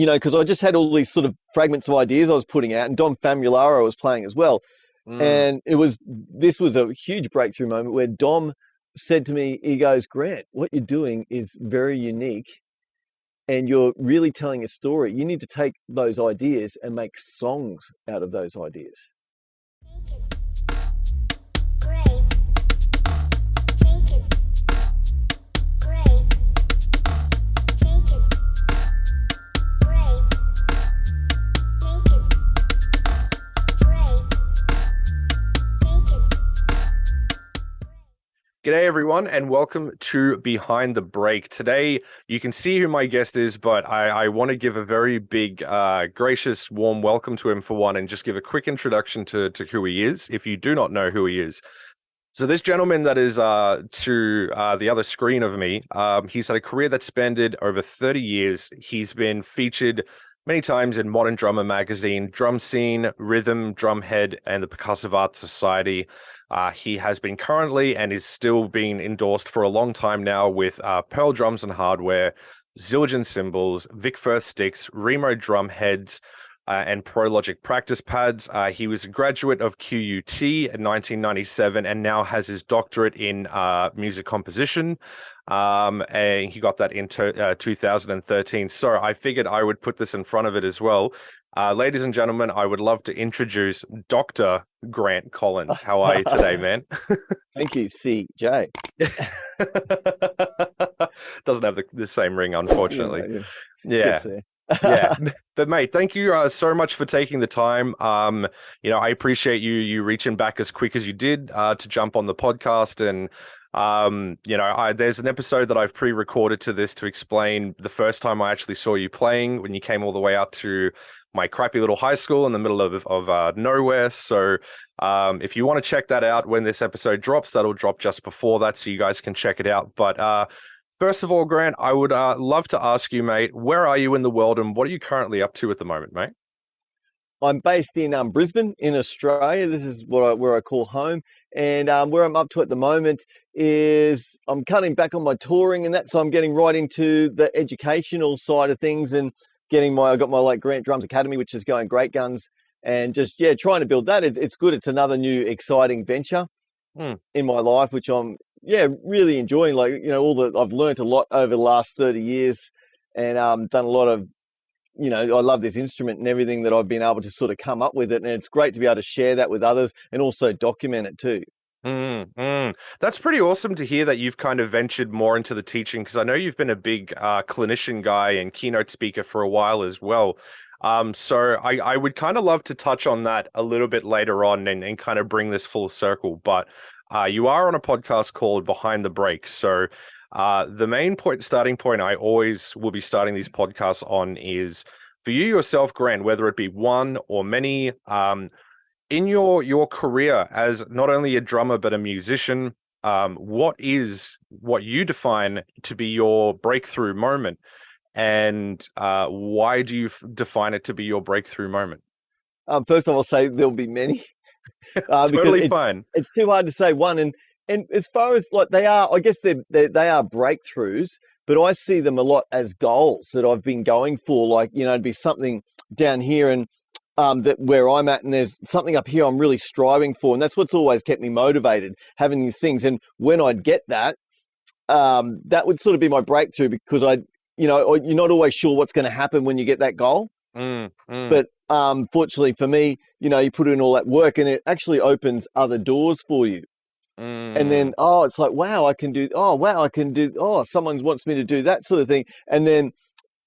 because I just had all these sort of fragments of ideas I was putting out, and Dom Famularo was playing as well. And this was a huge breakthrough moment where Dom said to me, he goes, "Grant, what you're doing is very unique and you're really telling a story. You need to take those ideas and make songs out of those ideas." G'day everyone, and welcome to Behind the Break. Today, you can see who my guest is, but I want to give a very big, gracious, warm welcome to him for one, and just give a quick introduction to who he is, if you do not know who he is. So this gentleman that is to the other screen of me, he's had a career that spanned over 30 years. He's been featured many times in Modern Drummer magazine, Drum Scene, Rhythm, Drumhead, and the Percussive Arts Society. He has been currently and is still being endorsed for a long time now with Pearl Drums and Hardware, Zildjian Cymbals, Vic Firth Sticks, Remo Drum Heads, and ProLogic Practice Pads. He was a graduate of QUT in 1997 and now has his doctorate in music composition. And he got that in 2013. So I figured I would put this in front of it as well. Ladies and gentlemen, I would love to introduce Dr. Grant Collins. How are you today, man? Thank you, CJ. Doesn't have the same ring, unfortunately. Yeah. Yeah. But mate, thank you so much for taking the time. I appreciate you reaching back as quick as you did to jump on the podcast. And there's an episode that I've pre-recorded to this to explain the first time I actually saw you playing, when you came all the way out to my crappy little high school in the middle of nowhere. So if you want to check that out when this episode drops, that'll drop just before that, so you guys can check it out. But first of all, Grant, I would love to ask you, mate, where are you in the world and what are you currently up to at the moment, mate? I'm based in Brisbane in Australia. This is where I call home. And where I'm up to at the moment is I'm cutting back on my touring and that. So I'm getting right into the educational side of things and I got my Grant Drums Academy, which is going great guns, and just, trying to build that. It's good. It's another new exciting venture in my life, which I'm, really enjoying. I've learned a lot over the last 30 years and done a lot of, I love this instrument and everything that I've been able to sort of come up with it. And it's great to be able to share that with others and also document it too. That's pretty awesome to hear that you've kind of ventured more into the teaching, because I know you've been a big clinician guy and keynote speaker for a while as well. So I would kind of love to touch on that a little bit later on and kind of bring this full circle. But you are on a podcast called Behind the Break. So the main starting point I always will be starting these podcasts on is for you yourself, Grant, whether it be one or many, in your career as not only a drummer but a musician, what you define to be your breakthrough moment, and why do you define it to be your breakthrough moment? First of all, I'll say there'll be many. Totally fine. It's too hard to say one, and as far as they are, I guess they are breakthroughs, but I see them a lot as goals that I've been going for. It'd be something down here and that where I'm at, and there's something up here I'm really striving for, and that's what's always kept me motivated, having these things. And when I'd get that, that would sort of be my breakthrough, because you're not always sure what's going to happen when you get that goal. But fortunately for me, you put in all that work and it actually opens other doors for you. And then, it's like, wow, someone wants me to do that sort of thing. And then,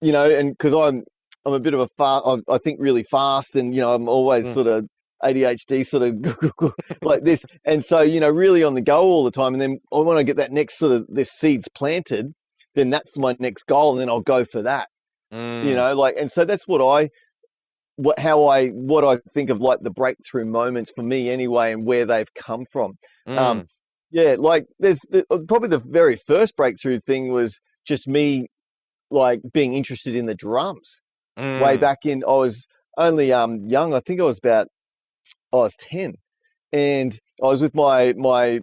and because I'm a bit of I think really fast, and, I'm always sort of ADHD sort of like this. And so, really on the go all the time. And then when I get that next sort of this seeds planted, then that's my next goal. And then I'll go for that, and so that's what I think of the breakthrough moments for me anyway, and where they've come from. There's probably the very first breakthrough thing was just me being interested in the drums. Way back in, I was only young. I think I was 10, and I was with my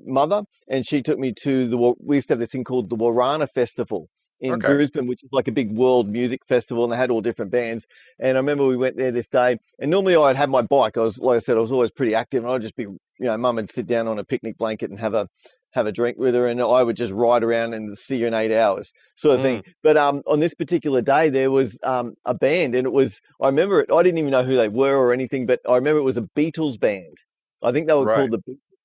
mother, and she took me to we used to have this thing called the Warana Festival, in Okay. Brisbane, which is like a big world music festival, and they had all different bands. And I remember we went there this day, and normally I'd have my bike. Like I said, I was always pretty active, and I'd just be, mum would sit down on a picnic blanket and have a drink with her, and I would just ride around and see her in 8 hours, sort of thing. But on this particular day, there was a band, and I remember it. I didn't even know who they were or anything, but I remember it was a Beatles band. I think they were Right. called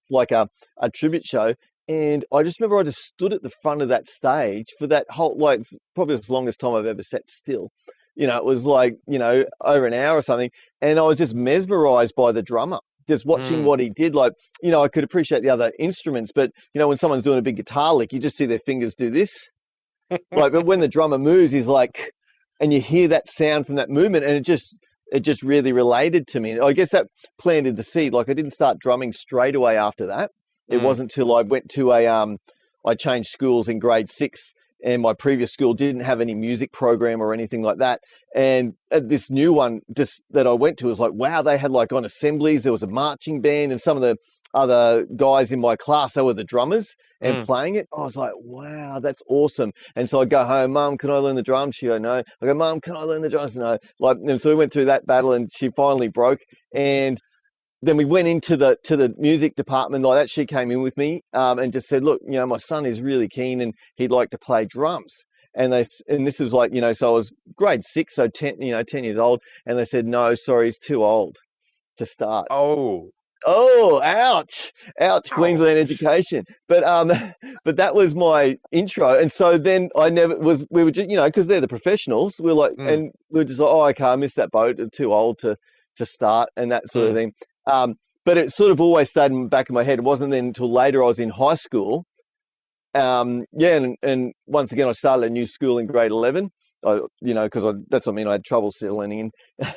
like a tribute show. And I just remember I just stood at the front of that stage for that whole, like, it's probably the longest time I've ever sat still. It was like, over an hour or something. And I was just mesmerized by the drummer, just watching what he did. Like, I could appreciate the other instruments, but, when someone's doing a big guitar lick, you just see their fingers do this. Like, but when the drummer moves, he's like, and you hear that sound from that movement, and it just really related to me. And I guess that planted the seed. Like, I didn't start drumming straight away after that. It wasn't till I went to I changed schools in grade 6, and my previous school didn't have any music program or anything like that. And this new one just that I went to was like, wow, they had like on assemblies, there was a marching band, and some of the other guys in my class, they were the drummers and playing it. I was like, wow, that's awesome. And so I'd go home, Mum, can I learn the drums? She'd go, no. I go, Mum, can I learn the drums? No. Like, and so we went through that battle, and she finally broke. And then we went into the music department like that. She came in with me and just said, look, my son is really keen and he'd like to play drums. And this was like, so I was grade 6, so 10 years old. And they said, no, sorry, he's too old to start. Oh, ouch, Queensland education. But that was my intro. And so then we were just, because they're the professionals. We're like, and we were just like, oh, okay, I missed that boat. Too old to start and that sort of thing. But it sort of always stayed in the back of my head. It wasn't then until later I was in high school. And once again, I started a new school in grade 11. Because that's what I mean. I had trouble settling in.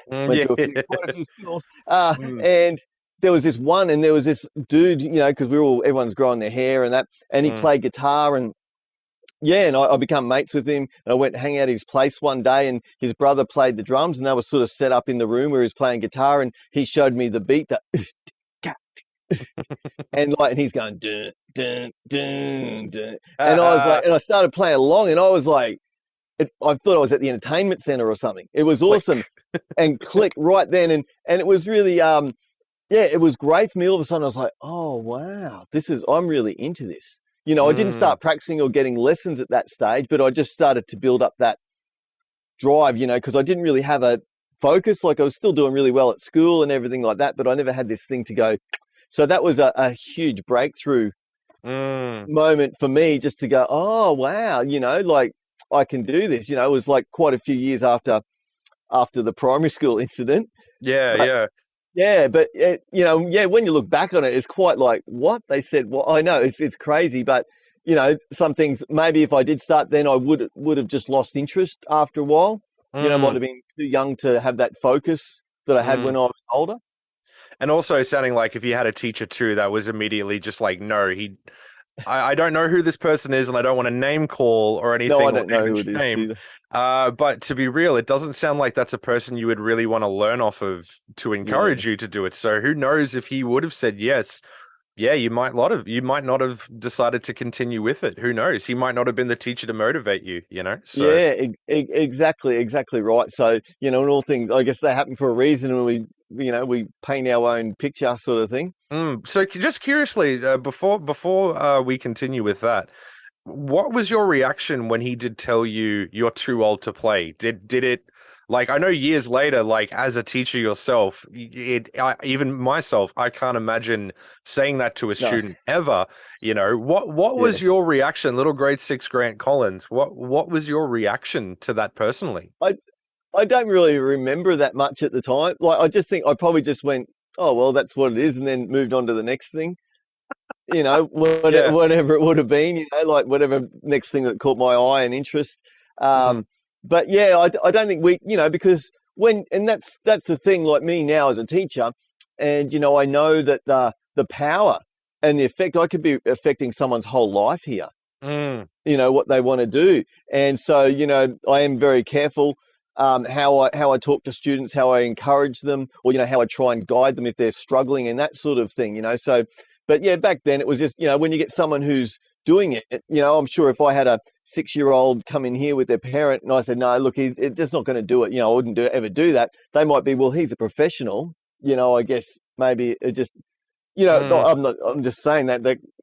Went to quite a few schools. And there was this one, and there was this dude, because everyone's growing their hair and that, and he played guitar, and I become mates with him, and I went to hang out at his place one day, and his brother played the drums, and they were sort of set up in the room where he was playing guitar, and he showed me the beat that and he's going dun dun dun dun, and I was like, and I started playing along, and I was like, I thought I was at the entertainment center or something. It was awesome. And click right then, and it was really it was great for me. All of a sudden I was like, oh wow, I'm really into this. I didn't start practicing or getting lessons at that stage, but I just started to build up that drive, because I didn't really have a focus. Like, I was still doing really well at school and everything like that, but I never had this thing to go. So that was a huge breakthrough moment for me, just to go, oh, wow, like, I can do this. It was like quite a few years after the primary school incident. Yeah, but when you look back on it, it's quite like, what they said. Well, I know it's crazy, but some things, maybe if I did start then, I would have just lost interest after a while. Might have been too young to have that focus that I had when I was older. And also sounding like if you had a teacher too, that was immediately just like, no, I don't know who this person is, and I don't want to name call or anything. No, I don't know who it is either. But to be real, it doesn't sound like that's a person you would really want to learn off of to encourage you to do it. So who knows if he would have said yes? Yeah, you might not have decided to continue with it. Who knows? He might not have been the teacher to motivate you. So yeah, exactly right. So in all things, I guess they happen for a reason, and we paint our own picture, sort of thing. So just curiously, before we continue with that, what was your reaction when he did tell you you're too old to play? Did it, like, I know years later, like, as a teacher yourself, even myself, I can't imagine saying that to a student ever. What was your reaction, little grade 6 Grant Collins? What was your reaction to that personally? I don't really remember that much at the time. Like, I just think I probably just went, oh, well, that's what it is, and then moved on to the next thing. Whatever it would have been, like whatever next thing that caught my eye and interest. But yeah, I don't think because that's the thing, like me now as a teacher, and I know that the power and the effect, I could be affecting someone's whole life here. What they want to do. And so, I am very careful how I talk to students, how I encourage them, or how I try and guide them if they're struggling and that sort of thing. So, but yeah, back then it was just when you get someone who's doing it. I'm sure if I had a 6-year-old come in here with their parent and I said, no, look, he's just not going to do it. I wouldn't ever do that. They might be, well, he's a professional. I guess maybe it just, I'm just saying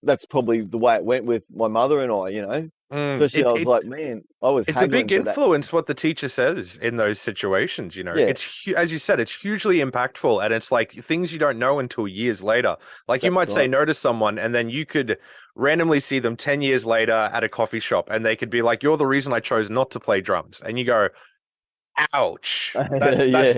that's probably the way it went with my mother and I. Especially, I was like, man, I was it's a haggling big for that. influence what the teacher says in those situations. Yeah. It's as you said, it's hugely impactful, and it's like things you don't know until years later. Like you might say no to someone, and then you could randomly see them 10 years later at a coffee shop, and they could be like, "You're the reason I chose not to play drums," and you go, ouch, that's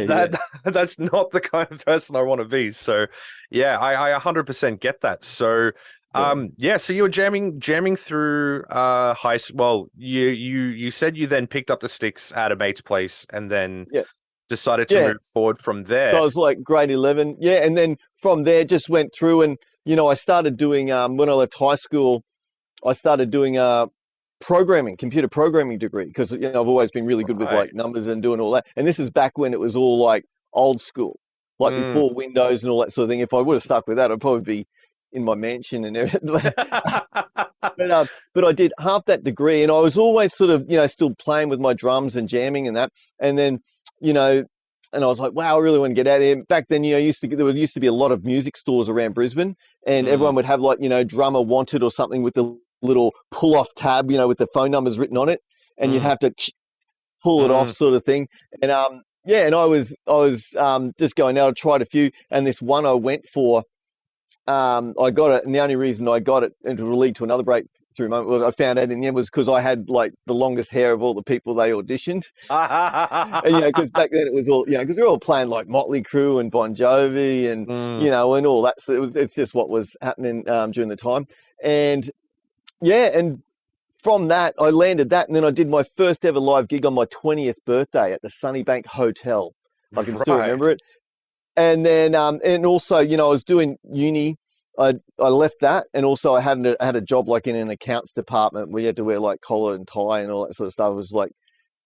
not the kind of person I want to be. So yeah, I 100% get that. So so you were jamming through high school. Well, you said you then picked up the sticks at a mate's place and then decided to move forward from there. So I was like grade 11, and then from there just went through and I started doing when I left high school, I started doing computer programming degree, because I've always been really good with like numbers and doing all that. And this is back when it was all like old school, like before Windows and all that sort of thing. If I would have stuck with that, I'd probably be in my mansion and everything. But I did half that degree, and I was always sort of still playing with my drums and jamming and that. And then and I was like, wow, I really want to get out of here. Back then, there used to be a lot of music stores around Brisbane, and everyone would have like drummer wanted or something with the little pull off tab, with the phone numbers written on it, and you'd have to pull it off, sort of thing. And and I was just going out. I tried a few, and this one I went for, I got it, and the only reason I got it, and to lead to another breakthrough moment, was I found out in the end was because I had like the longest hair of all the people they auditioned. And, because back then it was all, because they're all playing like Motley Crue and Bon Jovi and and all that. So it's just what was happening during the time. And and from that I landed that, and then I did my first ever live gig on my 20th birthday at the Sunnybank Hotel. I can still remember it. And then, and also, I was doing uni. I left that, and also I had a job like in an accounts department where you had to wear like collar and tie and all that sort of stuff. It was like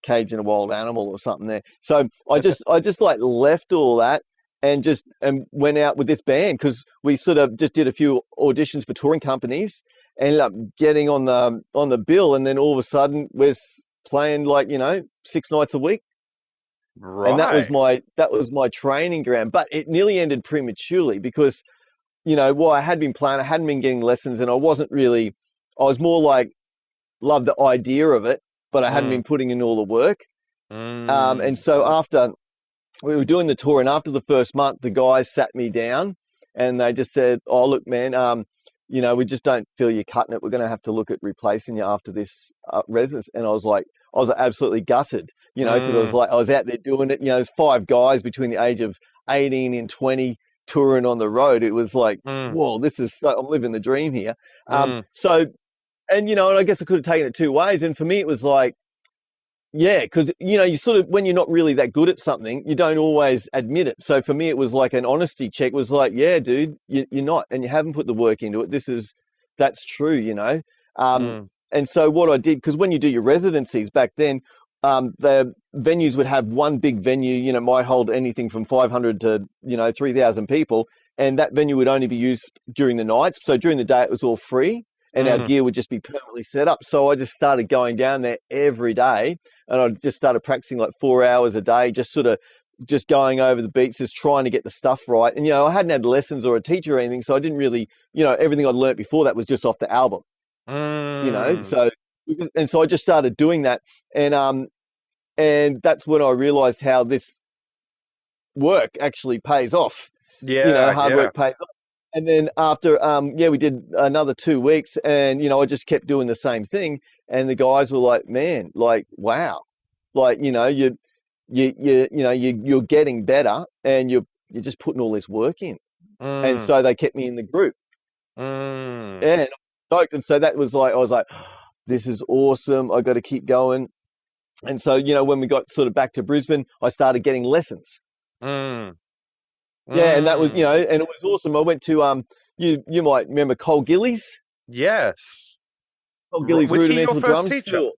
caging a wild animal or something there. So I just like left all that and went out with this band, because we sort of just did a few auditions for touring companies, ended up getting on the bill, and then all of a sudden we're playing like 6 nights a week. Right. And that was my training ground, but it nearly ended prematurely because, while I had been playing, I hadn't been getting lessons, and I was more like, loved the idea of it, but I hadn't been putting in all the work. And so after we were doing the tour, and after the first month, the guys sat me down and they just said, "Oh, look, man, we just don't feel you're cutting it. We're going to have to look at replacing you after this residence." And I was absolutely gutted, because I was out there doing it. There's 5 guys between the age of 18 and 20 touring on the road. It was like, whoa, I'm living the dream here. So, and I guess I could have taken it 2 ways. And for me, it was like, because you sort of, when you're not really that good at something, you don't always admit it. So for me, it was like an honesty check. It was like, yeah, dude, you're not, and you haven't put the work into it. That's true, And so what I did, because when you do your residencies back then, the venues would have one big venue, might hold anything from 500 to, 3,000 people. And that venue would only be used during the nights. So during the day, it was all free, and our gear would just be permanently set up. So I just started going down there every day, and I just started practicing like 4 hours a day, just going over the beats, just trying to get the stuff right. And, I hadn't had lessons or a teacher or anything. So I didn't really, everything I'd learnt before that was just off the album. So I just started doing that, and that's when I realized how this work actually pays off. Hard work pays off. And then after we did another 2 weeks, and I just kept doing the same thing, and the guys were like, man, like, wow, like, you're getting better, and you're just putting all this work in. And so they kept me in the group. And so that was like, I was like, this is awesome. I got to keep going. And so, when we got sort of back to Brisbane, I started getting lessons. And that was, and it was awesome. I went to, you might remember Cole Gillies. Yes. Cole Gillies Was he your Rudimental first Drum teacher? School.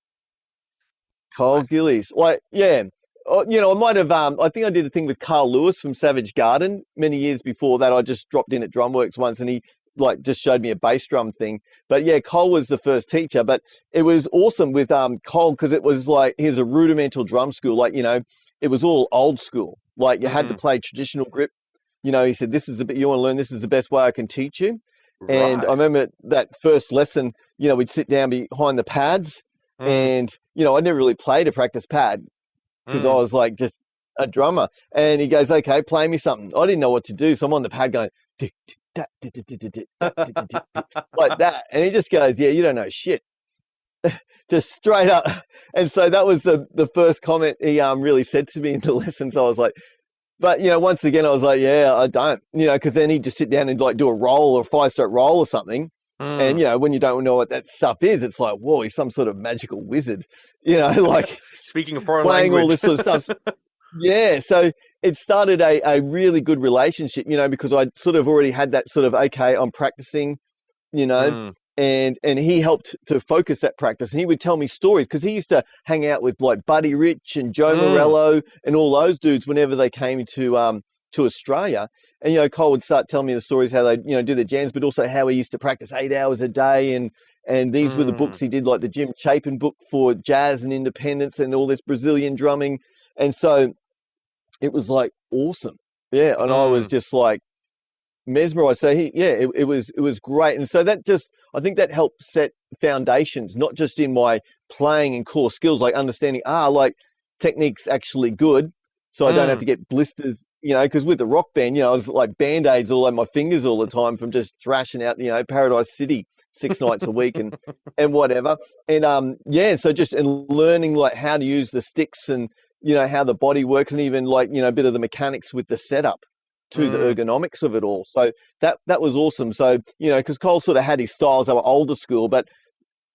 Cole Gillies. Like, yeah. I might have, I think I did a thing with Carl Lewis from Savage Garden many years before that. I just dropped in at Drumworks once, and like just showed me a bass drum thing. But yeah, Cole was the first teacher. But it was awesome with Cole because it was like, here's a rudimental drum school. Like, you know, it was all old school. Like you had to play traditional grip. You know, he said, this is the bit you want to learn. This is the best way I can teach you. And I remember that first lesson, you know, we'd sit down behind the pads and, you know, I never really played a practice pad because I was like just a drummer. And he goes, okay, play me something. I didn't know what to do. So I'm on the pad going, like that. And he just goes, yeah, you don't know shit. Just straight up. And so that was the first comment he really said to me in the lesson. So I was like, but, you know, once again, I was like, yeah, I don't, you know, because then he'd just sit down and like do a roll or a 5-stroke roll or something. And, you know, when you don't know what that stuff is, it's like, whoa, he's some sort of magical wizard, you know, like speaking a foreign playing language. all this sort of stuff. Yeah. So it started a really good relationship, you know, because I sort of already had that sort of, okay, I'm practicing, you know, and he helped to focus that practice. And he would tell me stories because he used to hang out with like Buddy Rich and Joe Morello and all those dudes whenever they came to Australia. And, you know, Cole would start telling me the stories, how they, you know, do the jams, but also how he used to practice 8 hours a day. And these were the books he did, like the Jim Chapin book for jazz and independence and all this Brazilian drumming. And so it was like awesome. Yeah. And I was just like mesmerized. So it was great. And so that just, I think that helped set foundations, not just in my playing and core skills, like understanding, like technique's actually good. So I don't have to get blisters, you know, because with the rock band, you know, I was like Band-Aids all over my fingers all the time from just thrashing out, you know, Paradise City 6 nights a week and whatever. And so just and learning like how to use the sticks and, you know, how the body works and even like, you know, a bit of the mechanics with the setup to the ergonomics of it all. So that was awesome. So, you know, because Cole sort of had his styles, they were older school, but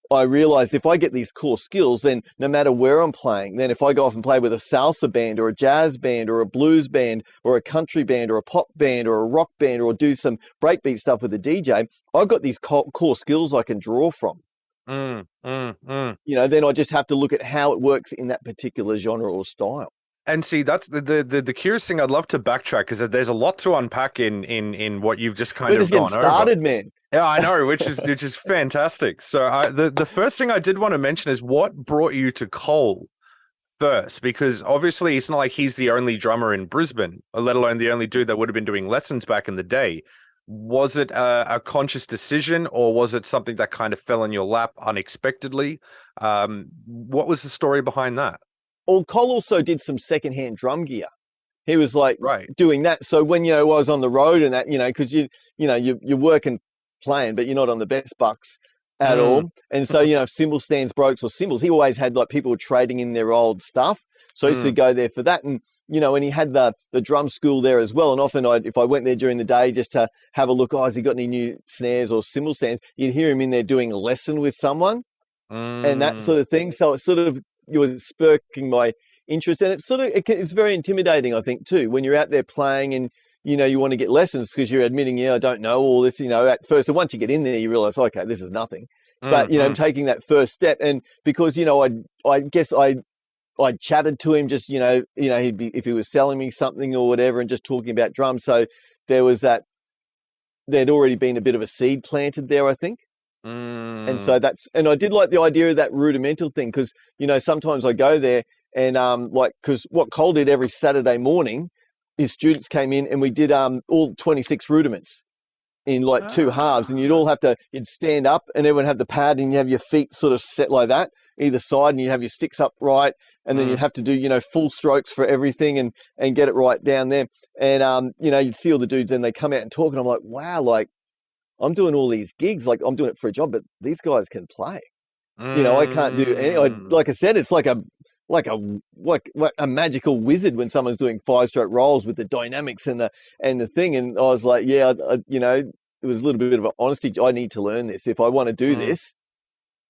I realized if I get these core skills, then no matter where I'm playing, then if I go off and play with a salsa band or a jazz band or a blues band or a country band or a pop band or a rock band or do some breakbeat stuff with a DJ, I've got these core skills I can draw from. You know, then I just have to look at how it works in that particular genre or style. And see, that's the curious thing. I'd love to backtrack because there's a lot to unpack in what you've just kind We're of just getting started, man. Yeah, I know, which is fantastic. So the first thing I did want to mention is what brought you to Cole first, because obviously it's not like he's the only drummer in Brisbane, let alone the only dude that would have been doing lessons back in the day. Was it a conscious decision, or was it something that kind of fell in your lap unexpectedly? What was the story behind that? Well, Cole also did some secondhand drum gear. He was like doing that. So when, you know, I was on the road and that, you know, because you're working playing, but you're not on the best bucks at all. And so, you know, if cymbal stands broke or cymbals, he always had like people trading in their old stuff. So I used to go there for that. And, you know, and he had the drum school there as well. And often if I went there during the day just to have a look, has he got any new snares or cymbal stands? You'd hear him in there doing a lesson with someone and that sort of thing. So it sort of, you were spurring my interest, and it's very intimidating, I think, too, when you're out there playing and, you know, you want to get lessons because you're admitting, I don't know all this, you know, at first. And once you get in there, you realize, okay, this is nothing. But, you know, taking that first step, and because, you know, I guess I chatted to him just, you know, he'd be, if he was selling me something or whatever and just talking about drums. So there was there'd already been a bit of a seed planted there, I think. And so and I did like the idea of that rudimental thing because, you know, sometimes I go there and because what Cole did every Saturday morning, his students came in and we did all 26 rudiments in like 2 halves, and you'd stand up and everyone have the pad and you have your feet sort of set like that either side, and you have your sticks upright, and then you'd have to do, you know, full strokes for everything and get it right down there. And you know, you'd see all the dudes and they come out and talk, and I'm like, wow, like I'm doing all these gigs, like I'm doing it for a job, but these guys can play. You know, I can't do any. Like I said, it's like a magical wizard when someone's doing 5-stroke rolls with the dynamics and the thing. And I was like, yeah, you know, it was a little bit of an honesty. I need to learn this if I want to do this.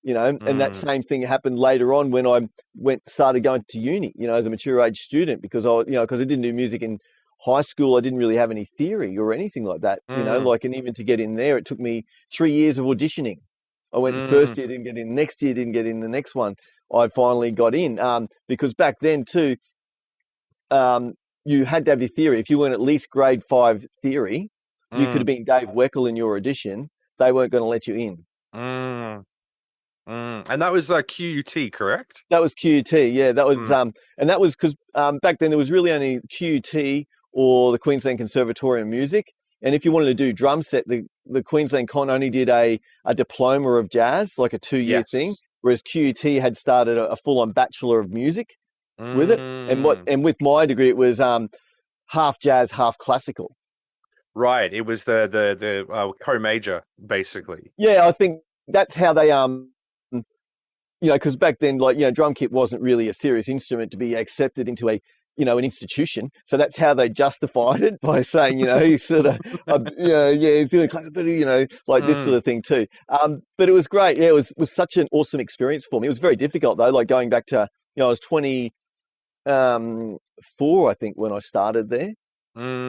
You know, and that same thing happened later on when I started going to uni. You know, as a mature age student, because I didn't do music in high school. I didn't really have any theory or anything like that, you know, like, and even to get in there, it took me 3 years of auditioning. I went the first year, didn't get in, next year, didn't get in, the next one, I finally got in, because back then too, you had to have your theory. If you weren't at least grade 5 theory you could have Mm, been Dave Weckl in your audition. They weren't going to let you in. mm, And that was QUT, correct? That was QUT, yeah. That was Mm, and that was because back then there was really only QUT or the Queensland Conservatorium of Music. And if you wanted to do drum set, the Queensland Con only did a diploma of jazz, like a 2-year thing, yes. whereas QUT had started a full-on Bachelor of Music with it. Mm, And with my degree, it was half jazz, half classical. right. It was the co-major, basically. Yeah, I think that's how they because back then, like, drum kit wasn't really a serious instrument to be accepted into a, an institution. So that's how they justified it by saying, sort of, he's doing classical, but, like this sort Mm, of thing too. But it was great. Yeah, it was such an awesome experience for me. It was very difficult though, like going back to, I was 24, I think, when I started there.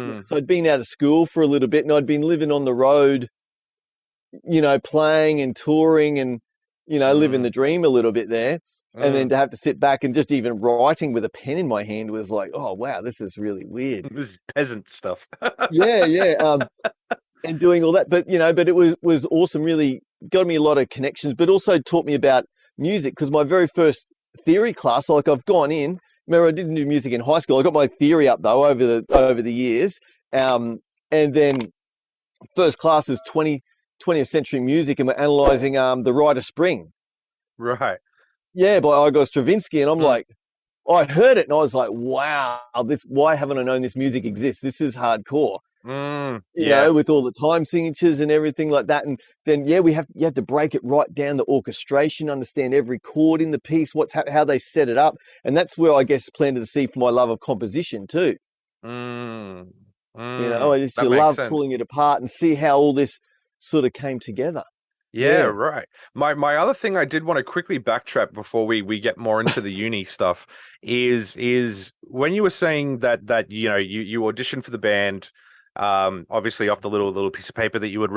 Yeah, mm, so I'd been out of school for a little bit and I'd been living on the road, playing and touring and, living mm, the dream a little bit there. And then mm. to have to sit back and just even writing with a pen in my hand was like, oh, wow, this is really weird. This is peasant stuff. Yeah, yeah. And doing all that. But it was awesome, really got me a lot of connections, but also taught me about music because my very first theory class, like I've gone in, remember I didn't do music in high school. I got my theory up though over the years. And then first class is 20th century music and we're analysing the Rite of Spring. Right. Yeah, by Igor Stravinsky. And I'm Mm, like, I heard it and I was like, wow, why haven't I known this music exists? This is hardcore, yeah. with all the time signatures and everything like that. And then, yeah, you had to break it right down, the orchestration, understand every chord in the piece, how they set it up. And that's where I guess planted the seed for my love of composition too. Mm, I just that makes love sense. pulling it apart and see how all this sort of came together. Yeah, Yeah. right. My other thing I did want to quickly backtrack before we get more into the uni stuff is when you were saying that you auditioned for the band, obviously off the little piece of paper that you would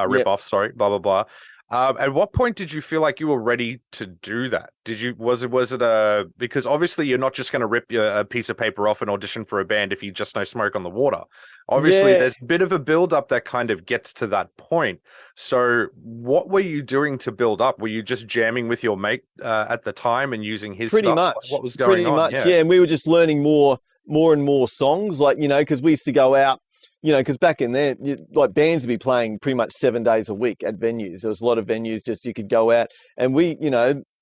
Yep. sorry, blah blah blah. At what point did you feel like you were ready to do that? Was it because obviously you're not just going to rip a piece of paper off and audition for a band if you just know Smoke on the Water. Obviously, Yeah. there's a bit of a build up that kind of gets to that point. So, what were you doing to build up? Were you just jamming with your mate at the time and using his Pretty stuff? much. What was going Pretty on? much. Yeah. Yeah. And we were just learning more and more songs, like, because we used to go out, because back in there, like bands would be playing pretty much 7 days a week at venues. There was a lot of venues just you could go out and we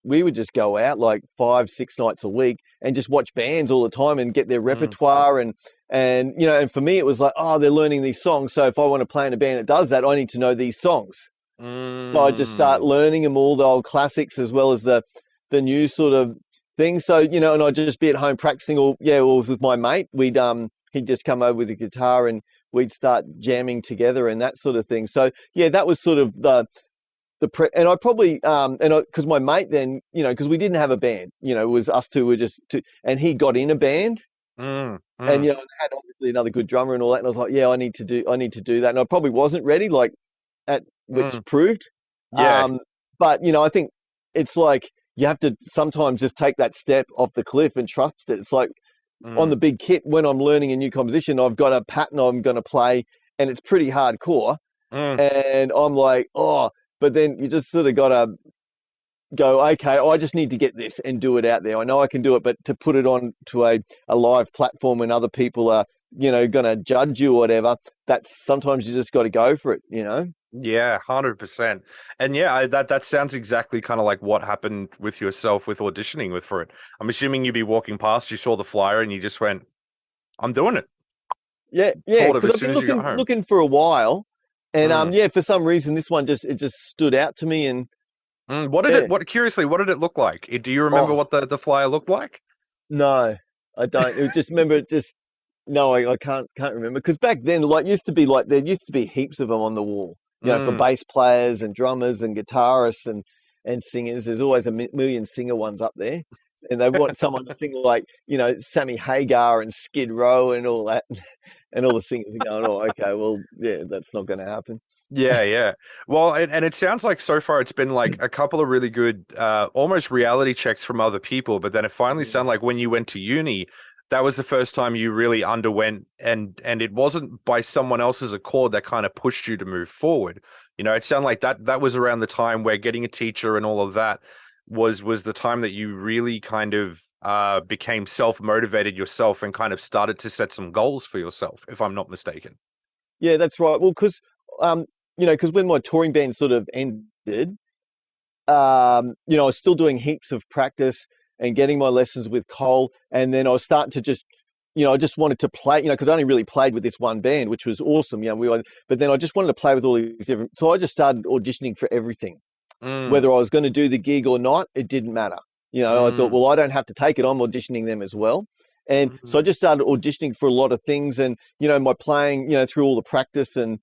would just go out like 5-6 nights a week and just watch bands all the time and get their Mm, repertoire and for me it was like, oh, they're learning these songs. So if I want to play in a band that does that, I need to know these songs. So I just start mm, learning them, all the old classics as well as the new sort of thing. So, and I'd just be at home practicing or with my mate. He'd just come over with a guitar and we'd start jamming together and that sort of thing. So yeah, that was sort of and I probably because my mate then, because we didn't have a band, it was us two were just two, and he got in a band mm, and mm, I had obviously another good drummer and all that. And I was like, yeah, I need to do that. And I probably wasn't ready, like at which mm. proved. Yeah. Um, but I think it's like you have to sometimes just take that step off the cliff and trust it. It's like on the Mm, big kit when I'm learning a new composition, I've got a pattern I'm going to play, and it's pretty hardcore. mm, And I'm like, oh, but then you just sort of got to go, okay, I just need to get this and do it out there. I know I can do it, but to put it on to a live platform and other people are, going to judge you or whatever, that's sometimes you just got to go for it. yeah, 100%. And yeah, that sounds exactly kind of like what happened with yourself with auditioning for it. I'm assuming you'd be walking past, you saw the flyer, and you just went, "I'm doing it." Yeah, yeah, Thought of because as I've soon been as you got home. looking for a while, and Mm. yeah, for some reason this one just stood out to me, and What did yeah, it? What curiously, what did it look like? Do you remember oh what the flyer looked like? no, I don't. It just remember it just no, I can't remember because back then, like, used to be like there used to be heaps of them on the wall, for Mm. bass players and drummers and guitarists and singers. There's always a million singer ones up there. And they want someone to sing like, Sammy Hagar and Skid Row and all that. And all the singers are going, oh, okay, well, yeah, that's not going to happen. Yeah, yeah. Well, and it sounds like so far it's been like a couple of really good, almost reality checks from other people, but then it finally Mm. sounded like when you went to uni, that was the first time you really underwent, and it wasn't by someone else's accord that kind of pushed you to move forward. It sounded like that was around the time where getting a teacher and all of that was the time that you really kind of became self-motivated yourself and kind of started to set some goals for yourself, if I'm not mistaken. Yeah, that's right. Well, because because when my touring band sort of ended, I was still doing heaps of practice and getting my lessons with Cole, and then I was starting to just, I just wanted to play, because I only really played with this one band, which was awesome. But then I just wanted to play with all these different. So I just started auditioning for everything, whether I was going to do the gig or not. It didn't matter. I thought, well, I don't have to take it. I'm auditioning them as well. And so I just started auditioning for a lot of things, and my playing, through all the practice and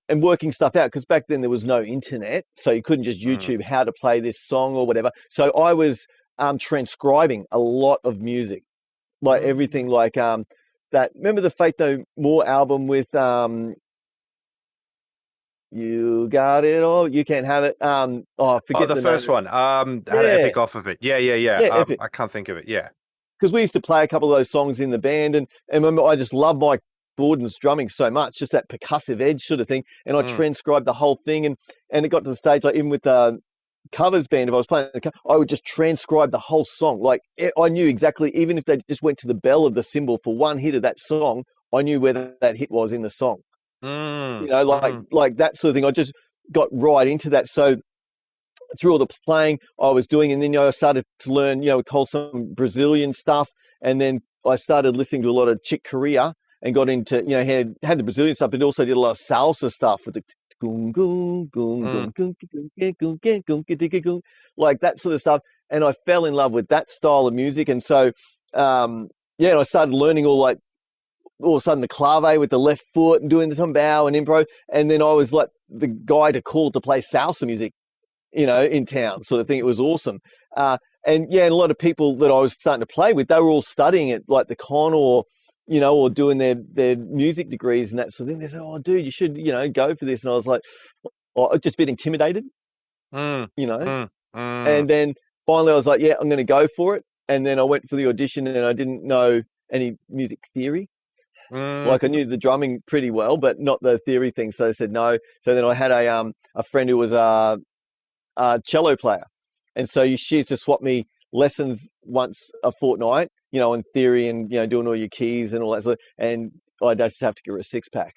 working stuff out, because back then there was no internet, so you couldn't just YouTube how to play this song or whatever. So I was transcribing a lot of music, like everything, like that. Remember the Faith No More album with "You Got It All, You Can't Have It." I forget the first one. Had Epic off of it. Yeah. Epic. I can't think of it. Yeah. Because we used to play a couple of those songs in the band, and remember, I just loved Mike Gordon's drumming so much, just that percussive edge sort of thing. And I transcribed the whole thing, and it got to the stage, like even with the covers band, if I was playing, I would just transcribe the whole song. Like I knew exactly, even if they just went to the bell of the cymbal for one hit of that song, I knew where that hit was in the song. Like that sort of thing. I just got right into that. So through all the playing I was doing, and then I started to learn, Cole, some Brazilian stuff, and then I started listening to a lot of Chick Corea and got into, had the Brazilian stuff, but also did a lot of salsa stuff with the like that sort of stuff, and I fell in love with that style of music. And so and I started learning all of a sudden the clave with the left foot and doing the tumbao and improv, and then I was like the guy to call to play salsa music in town, sort of thing. It was awesome. And a lot of people that I was starting to play with, they were all studying at like the con or doing their music degrees and that sort of thing. They said, "Oh, dude, you should, go for this." And I was like, just a bit intimidated, And then finally I was like, yeah, I'm going to go for it. And then I went for the audition, and I didn't know any music theory. Like I knew the drumming pretty well, but not the theory thing. So I said no. So then I had a friend who was a cello player, and so she used to swap me lessons once a fortnight, in theory and doing all your keys and all that sort of, and I'd just have to give her a 6-pack.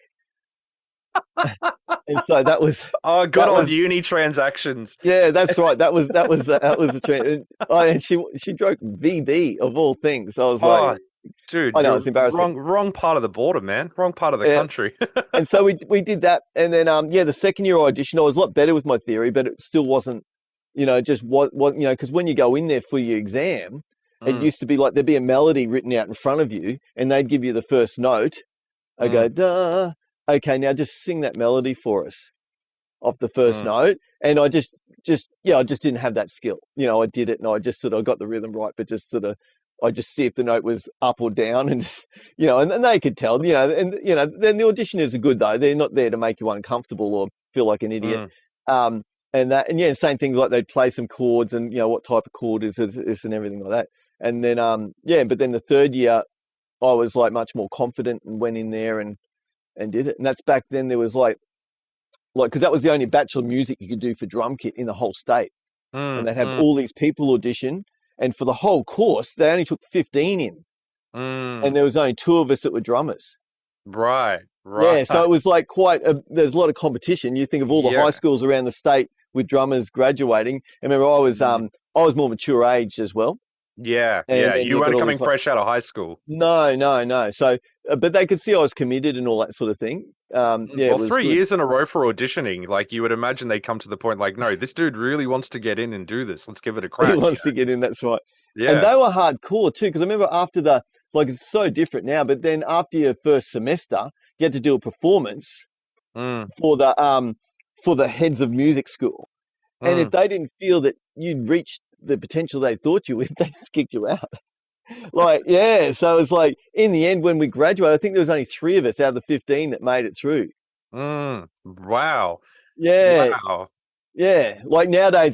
And so that was good old uni transactions. Yeah, that's right. That was the trend. And she drove VB of all things. So I was like, dude, I know it's embarrassing. Wrong part of the border, man. Wrong part of the country. And so we did that, and then the second year I auditioned, I was a lot better with my theory, but it still wasn't, just what because when you go in there for your exam, it used to be like there'd be a melody written out in front of you, and they'd give you the first note. I go, duh. Okay, now just sing that melody for us off the first note. And I just didn't have that skill. I did it, and I just sort of got the rhythm right, but just sort of, I just see if the note was up or down, and and they could tell, then the auditioners are good though. They're not there to make you uncomfortable or feel like an idiot. And same things, like they'd play some chords and what type of chord is this and everything like that. And then but then the third year I was like much more confident and went in there and did it. And that's back then there was like because that was the only bachelor music you could do for drum kit in the whole state. And they'd have all these people audition, and for the whole course they only took 15 in. And there was only 2 of us that were drummers. Right. Yeah, so it was like there's a lot of competition. You think of all the high schools around the state with drummers graduating. And remember, I was more mature age as well. Yeah, and you weren't coming fresh out of high school. No. So, but they could see I was committed and all that sort of thing. Well, 3 years in a row for auditioning, like you would imagine they come to the point like, no, this dude really wants to get in and do this. Let's give it a crack. He wants to get in, that's right. Yeah. And they were hardcore too, because I remember after it's so different now, but then after your first semester, you had to do a performance for the heads of music school. And if they didn't feel that you'd reached the potential they thought you with, they just kicked you out. So it's like, in the end, when we graduated, I think there was only 3 of us out of the 15 that made it through. Wow. Yeah. Wow. Yeah, like nowadays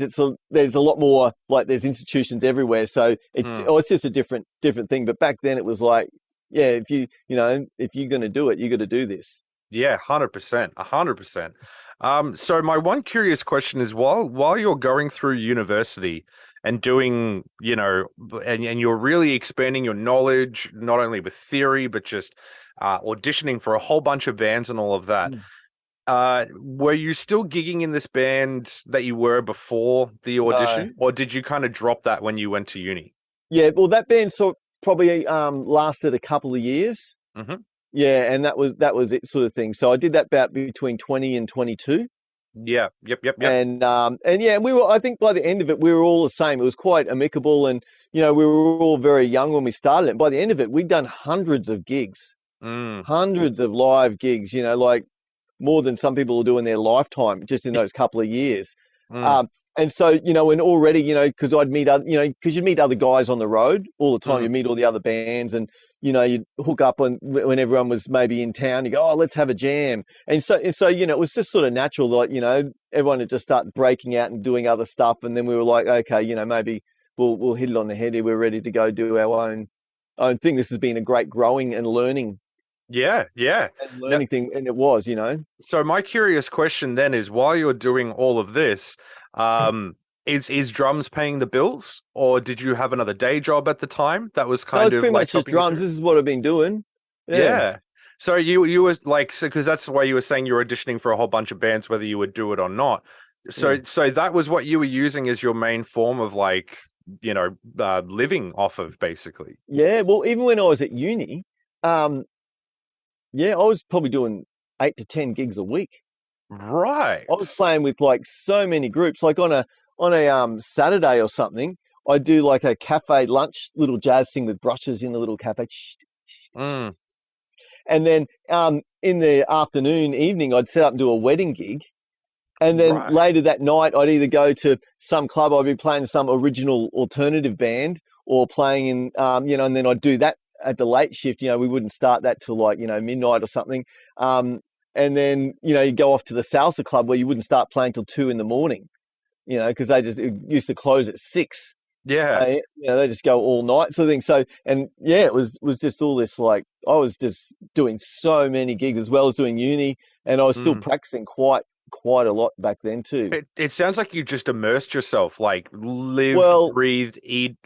there's a lot more, like there's institutions everywhere, so it's just a different thing. But back then it was like, yeah, if you're gonna do it, you got to do this. Yeah, 100%, 100%. So my one curious question is, while you're going through university and doing, and you're really expanding your knowledge, not only with theory, but just auditioning for a whole bunch of bands and all of that. Mm. Were you still gigging in this band that you were before the No, audition, or did you kind of drop that when you went to uni? yeah, well that band probably lasted a couple of years. Hmm. Yeah, and that was it sort of thing. So I did that about between 20 and 22. Yeah, yep. And yeah, I think by the end of it, we were all the same. It was quite amicable, and we were all very young when we started it. And by the end of it, we'd done hundreds of gigs, Mm. hundreds of live gigs, like more than some people will do in their lifetime, just in those couple of years. Mm. And so, and already, because I'd meet other, because you'd meet other guys on the road all the time. Mm. You meet all the other bands, and you'd hook up when everyone was maybe in town. You go, oh, let's have a jam. And so, it was just sort of natural, like everyone would just start breaking out and doing other stuff. And then we were like, okay, maybe we'll hit it on the head here. We're ready to go do our own thing. This has been a great growing and learning Yeah. Now, thing, and it was, so my curious question then is, while you're doing all of this, is drums paying the bills, or did you have another day job at the time that was No, kind it's of pretty like much just helping you drums. through? This is what I've been doing. Yeah. So you was like, so because that's why you were saying you were auditioning for a whole bunch of bands, whether you would do it or not. So Mm. so that was what you were using as your main form of like, living off of, basically. Yeah, well, even when I was at uni, um, yeah, I was probably doing 8 to 10 gigs a week. I was Right. playing with like so many groups. Like on a Saturday or something, I do like a cafe lunch, little jazz thing with brushes in the little cafe. Mm. And then in the afternoon, evening, I'd set up and do a wedding gig. And then Right. later that night, I'd either go to some club, I'd be playing some original alternative band, or playing in, and then I'd do that at the late shift. We wouldn't start that till like, midnight or something. And then, you go off to the salsa club where you wouldn't start playing till 2 in the morning, because it used to close at 6. Yeah. They just go all night sort of thing. So, and yeah, it was just all this, like, I was just doing so many gigs as well as doing uni, and I was still Mm. practicing quite a lot back then too. It sounds like you just immersed yourself, like lived, Well, breathed, ate,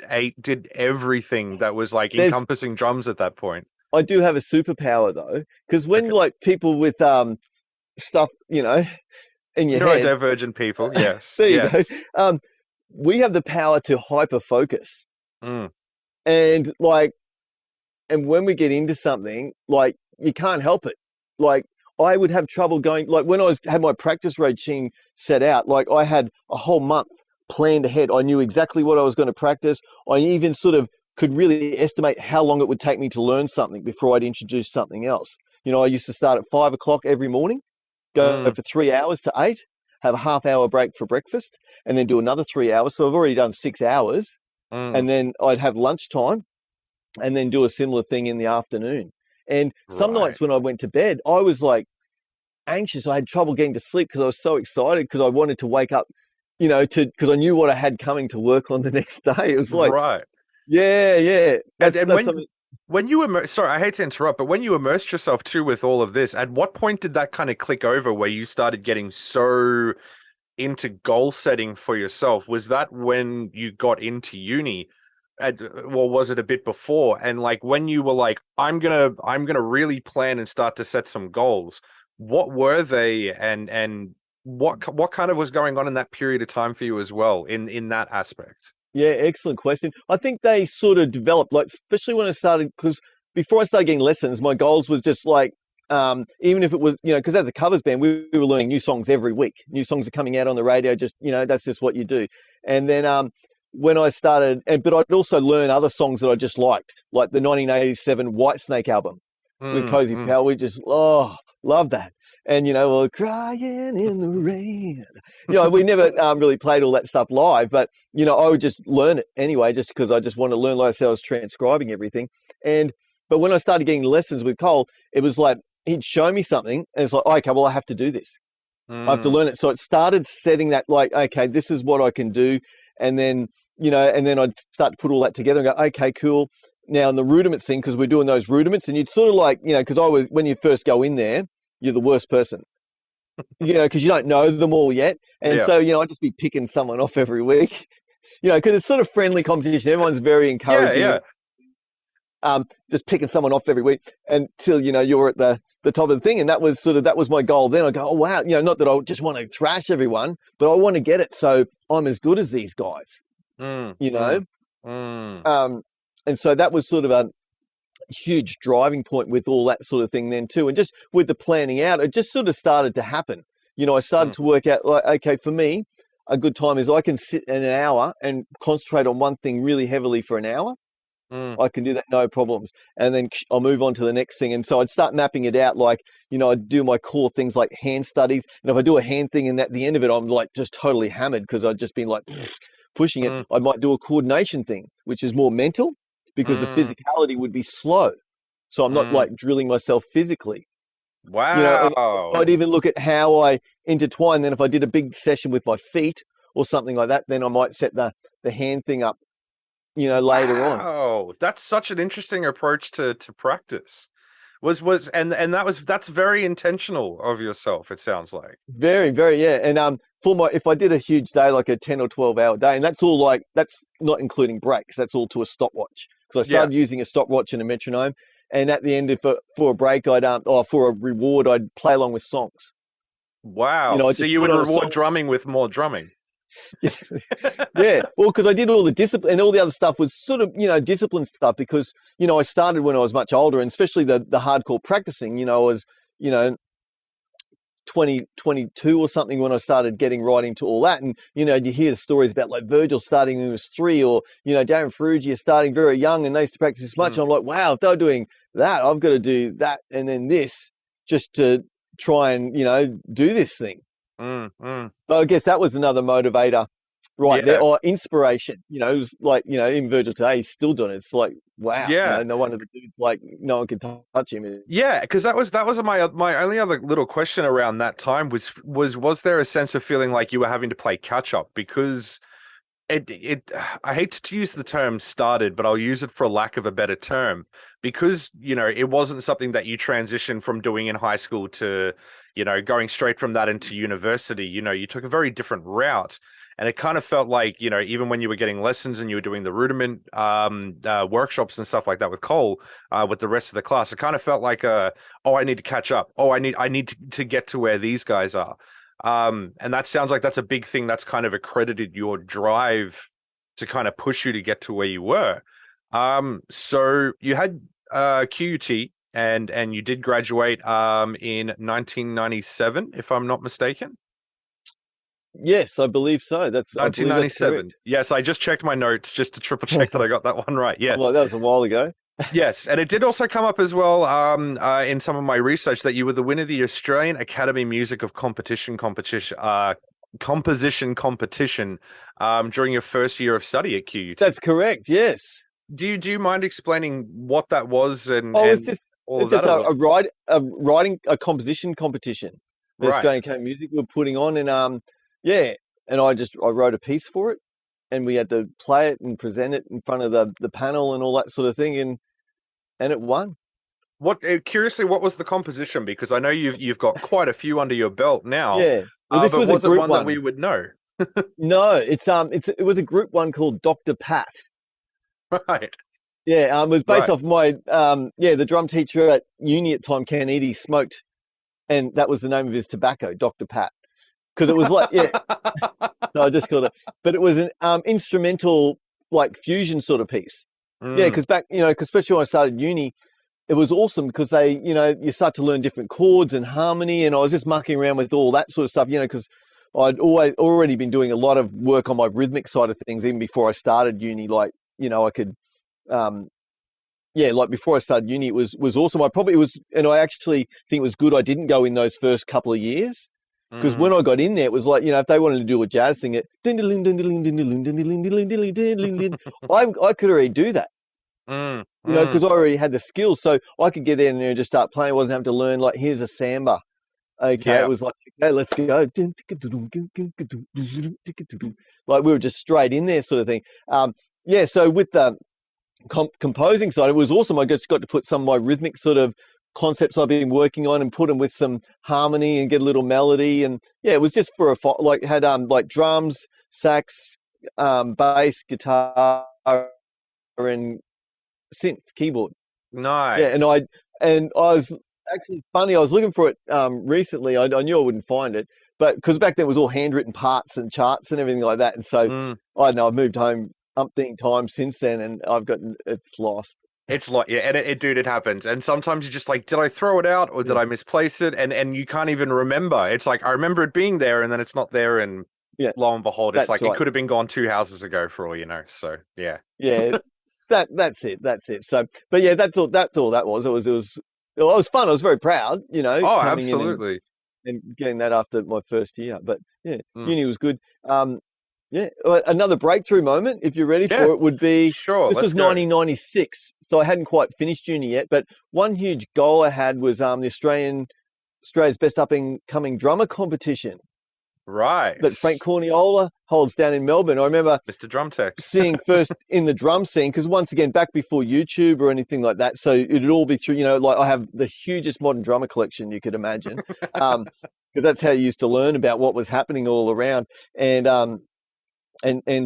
did everything that was like there's encompassing drums at that point. I do have a superpower though, because when Okay. like people with stuff, in your head, Neurodivergent people, yes, there you go. yes. We have the power to hyper focus, Mm. and like, and when we get into something, like you can't help it. Like I would have trouble going, like when had my practice regime set out, like I had a whole month planned ahead. I knew exactly what I was going to practice. I even sort of could really estimate how long it would take me to learn something before I'd introduce something else. I used to start at 5 o'clock every morning, go Mm. for 3 hours to 8, have a half-hour break for breakfast, and then do another 3 hours. So I've already done 6 hours, Mm. and then I'd have lunchtime, and then do a similar thing in the afternoon. And some Right. nights when I went to bed, I was like anxious. I had trouble getting to sleep because I was so excited, because I wanted to wake up, because I knew what I had coming to work on the next day. It was like, Right. yeah, And that's something. when you sorry, I hate to interrupt, but when you immersed yourself too with all of this, at what point did that kind of click over where you started getting so into goal setting for yourself? Was that when you got into uni? Well, was it a bit before? And like when you were like, I'm gonna really plan and start to set some goals. What were they, and what kind of was going on in that period of time for you as well in that aspect? Yeah, excellent question. I think they sort of developed, like, especially when I started, because before I started getting lessons, my goals was just like, even if it was, because as a covers band, we were learning new songs every week. New songs are coming out on the radio, just, that's just what you do. And then when I started, but I'd also learn other songs that I just liked, like the 1987 Whitesnake album with Mm. Cozy Powell. We just, love that. And, we're crying in the rain. We never really played all that stuff live, but, I would just learn it anyway, just because I just want to learn, like I said, I was transcribing everything. But when I started getting lessons with Cole, it was like, he'd show me something, and it's like, okay, well, I have to do this. I have to learn it. So it started setting that like, okay, this is what I can do. And then, and then I'd start to put all that together and go, okay, cool. Now in the rudiments thing, because we're doing those rudiments and you'd sort of like, because when you first go in there, you're the worst person, because you don't know them all yet. And so, I'd just be picking someone off every week, because it's sort of friendly competition. Everyone's very encouraging. Just picking someone off every week until, you're at the top of the thing. And that was my goal. Then I go, oh, wow. Not that I just want to thrash everyone, but I want to get it so I'm as good as these guys, And so that was sort of a huge driving point with all that sort of thing then too. And just with the planning out, it just sort of started to happen. I started to work out like, okay, for me, a good time is I can sit in an hour and concentrate on one thing really heavily for an hour. I can do that, no problems. And then I'll move on to the next thing. And so I'd start mapping it out like, I'd do my core things like hand studies. And if I do a hand thing and at the end of it, I'm like just totally hammered because I'd just been like pushing it. I might do a coordination thing, which is more mental because the physicality would be slow. So I'm not like drilling myself physically. Wow. I'd even look at how I intertwine. Then if I did a big session with my feet or something like that, then I might set the hand thing up, later on. Oh, that's such an interesting approach to practice. That's very intentional of yourself, it sounds like. Very, very, yeah. And if I did a huge day, like a 10 or 12 hour day, and that's not including breaks, that's all to a stopwatch. Because I started using a stopwatch and a metronome. And at the end, for a break, for a reward, I'd play along with songs. Wow. So you would reward drumming with more drumming. Yeah. Well, because I did all the discipline and all the other stuff was sort of, discipline stuff because, I started when I was much older and especially the hardcore practicing, I was, 20, 22 or something when I started getting right into all that. And, you hear the stories about like Virgil starting when he was 3 or, Darren Ferrugia starting very young and they used to practice this much. And I'm like, wow, if they're doing that, I've got to do that. And then this just to try and, do this thing. So I guess that was another motivator there or inspiration, it was like, even Virgil today, he's still doing it. It's like, wow. No wonder the dude's like, no one can touch him. Yeah. Because that was my only other little question around that time was there a sense of feeling like you were having to play catch up because I hate to use the term started, but I'll use it for lack of a better term because, it wasn't something that you transitioned from doing in high school to, going straight from that into university. You took a very different route. And it kind of felt like, even when you were getting lessons and you were doing the rudiment workshops and stuff like that with Cole, with the rest of the class, it kind of felt like, I need to catch up. I need to get to where these guys are. And that sounds like that's a big thing that's kind of accredited your drive to kind of push you to get to where you were. So you had QUT and you did graduate in 1997, if I'm not mistaken. Yes, I believe so. That's 1997. Yes, I just checked my notes just to triple check that I got that one right. Yes. Well, that was a while ago. Yes, and it did also come up as well in some of my research that you were the winner of the Australian Academy Music of composition competition during your first year of study at QUT. That's correct. Yes. Do you mind explaining what that was and it's a composition competition. The Australian Academy Music we're putting on, and and I wrote a piece for it, and we had to play it and present it in front of the panel and all that sort of thing, and it won. Curiously, what was the composition? Because I know you've got quite a few under your belt now. Yeah, well, this was a group one that we would know. No, it was a group one called Dr. Pat. Right. Yeah, it was based off my the drum teacher at uni at time, Ken Eady, smoked, and that was the name of his tobacco, Dr. Pat. Because it was like, so I just called it, but it was an instrumental, like fusion sort of piece. Yeah, because back, because especially when I started uni, it was awesome because they, you start to learn different chords and harmony, and I was just mucking around with all that sort of stuff, because I'd already been doing a lot of work on my rhythmic side of things even before I started uni. Like, I could, like before I started uni, it was awesome. I actually think it was good I didn't go in those first couple of years. Because when I got in there, it was like, if they wanted to do a jazz thing, I could already do that. Because I already had the skills. So I could get in there and just start playing. I wasn't having to learn, like, here's a samba. Okay, Yeah. it was like, okay, let's go. Like we were just straight in there, sort of thing. Yeah, so with the composing side, it was awesome. I just got to put some of my rhythmic sort of concepts I've been working on and put them with some harmony and get a little melody. And yeah, it was just for like had like drums, sax, bass, guitar, and synth keyboard. Yeah, Nice. and I was actually funny. I was looking for it recently. I knew I wouldn't find it, but because back then it was all handwritten parts and charts and everything like that. And so I don't know. I've moved home umpteen times since then, and I've gotten it's lost. It's like, yeah, and dude, it happens. And sometimes you're just like, did I throw it out or did I misplace it? And you can't even remember. It's like, I remember it being there and then it's not there. And lo and behold, it's like, it could have been gone 2 houses ago for all you know. So yeah. Yeah. That's it. So, but yeah, that's all that was. It was fun. I was very proud, Oh, coming absolutely. in and getting that after my first year. But yeah, uni was good. Yeah, another breakthrough moment, if you're ready for it, would be sure. This was 1996, so I hadn't quite finished uni yet. But one huge goal I had was the Australia's Best Up and Coming Drummer competition. Right. That Frank Corniola holds down in Melbourne. I remember Mr. Drum Tech seeing first in the drum scene, because once again, back before YouTube or anything like that, so it'd all be through, like I have the hugest modern drummer collection you could imagine, because that's how you used to learn about what was happening all around, and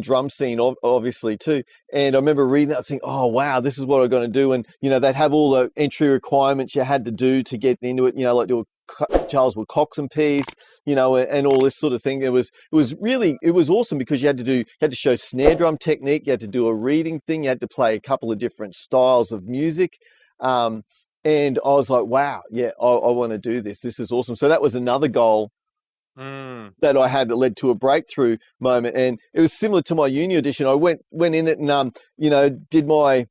drum scene obviously too. And I remember reading that, thinking, oh wow, this is what I'm going to do. And they'd have all the entry requirements you had to do to get into it. Like do a Charles Wood Coxon piece, and all this sort of thing. It was awesome because you had to show snare drum technique, you had to do a reading thing, you had to play a couple of different styles of music. And I was like, wow, yeah, I want to do this. This is awesome. So that was another goal that I had that led to a breakthrough moment. And it was similar to my uni audition. I went in it and did my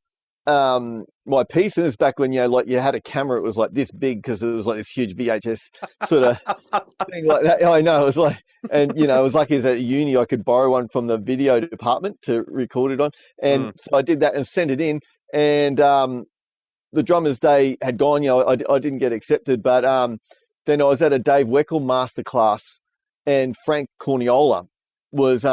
my piece, and it's back when like you had a camera, it was like this big because it was like this huge VHS sort of thing like that. I know, it was like, and it was like, at uni I could borrow one from the video department to record it on, and so I did that and sent it in, and the drummers day had gone. I didn't get accepted, but then I was at a Dave Weckl masterclass, and Frank Corniola was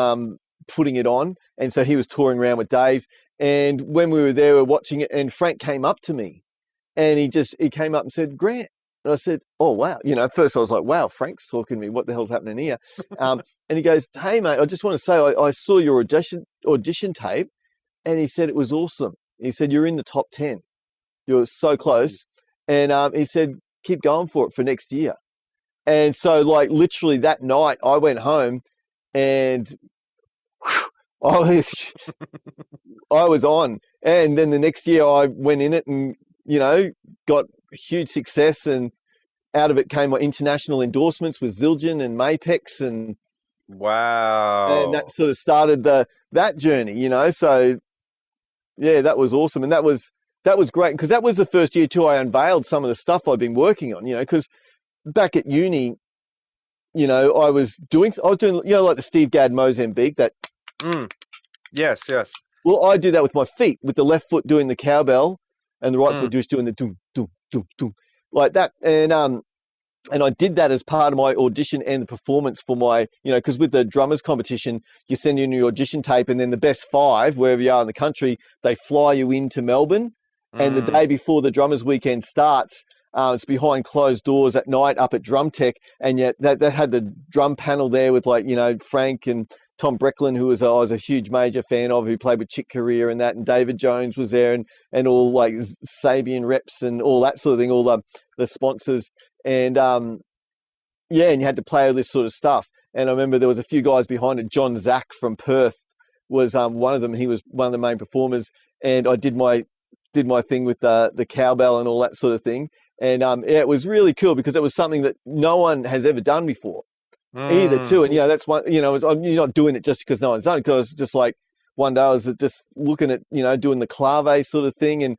putting it on, and so he was touring around with Dave. And when we were there, we were watching it, and Frank came up to me, and he came up and said, "Grant," and I said, "Oh wow," at first I was like, "Wow, Frank's talking to me. What the hell's happening here?" And he goes, "Hey mate, I just want to say I saw your audition tape," and he said it was awesome. He said you're in the top 10. You're so close, and he said keep going for it for next year. And so, like, literally that night, I went home, and I was on. And then the next year I went in it and, got huge success, and out of it came my international endorsements with Zildjian and Mapex, and wow. And that sort of started that journey, So yeah, that was awesome. And that was great, because that was the first year too I unveiled some of the stuff I've been working on, because back at uni, I was doing like the Steve Gadd Mozambique, that Yes. Well, I do that with my feet, with the left foot doing the cowbell and the right foot just doing the doom, doom, doom, doom, like that. And I did that as part of my audition and the performance for my, because with the drummers competition, you send in your audition tape, and then the best 5, wherever you are in the country, they fly you into Melbourne. And the day before the drummers weekend starts, it's behind closed doors at night up at Drum Tech, and yet that had the drum panel there with, like, Frank and Tom Brecklin, who I was a huge major fan of, who played with Chick Corea and that, and David Jones was there, and all like Sabian reps and all that sort of thing, all the sponsors, and and you had to play all this sort of stuff. And I remember there was a few guys behind it. John Zack from Perth was one of them. He was one of the main performers, and I did my thing with the cowbell and all that sort of thing. And it was really cool because it was something that no one has ever done before, either too. And that's one. You're not doing it just because no one's done it. Because just like one day I was just looking at doing the clave sort of thing, and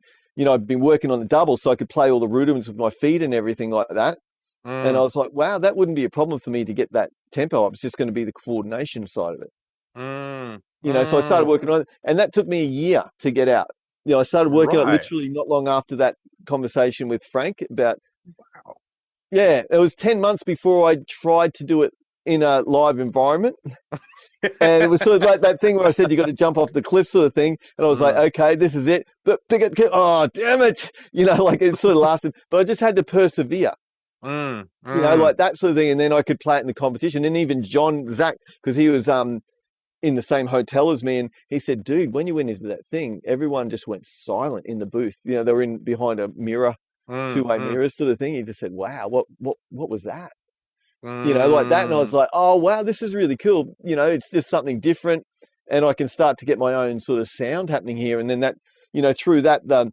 I've been working on the double so I could play all the rudiments with my feet and everything like that. And I was like, wow, that wouldn't be a problem for me to get that tempo up. It's just going to be the coordination side of it. So I started working on it, and that took me a year to get out. I started working on it literally not long after that conversation with Frank about, Yeah, it was 10 months before I tried to do it in a live environment. And it was sort of like that thing where I said you got to jump off the cliff sort of thing. And I was like, okay, this is it. But oh, damn it. Like it sort of lasted. But I just had to persevere. Like that sort of thing. And then I could play it in the competition. And even Zach, because he was in the same hotel as me, and he said, dude, when you went into that thing, everyone just went silent in the booth. They were in behind a mirror, two-way mirrors sort of thing. He just said, wow, what was that? Like that. And I was like, oh, wow, this is really cool. It's just something different. And I can start to get my own sort of sound happening here. And then that, through that, the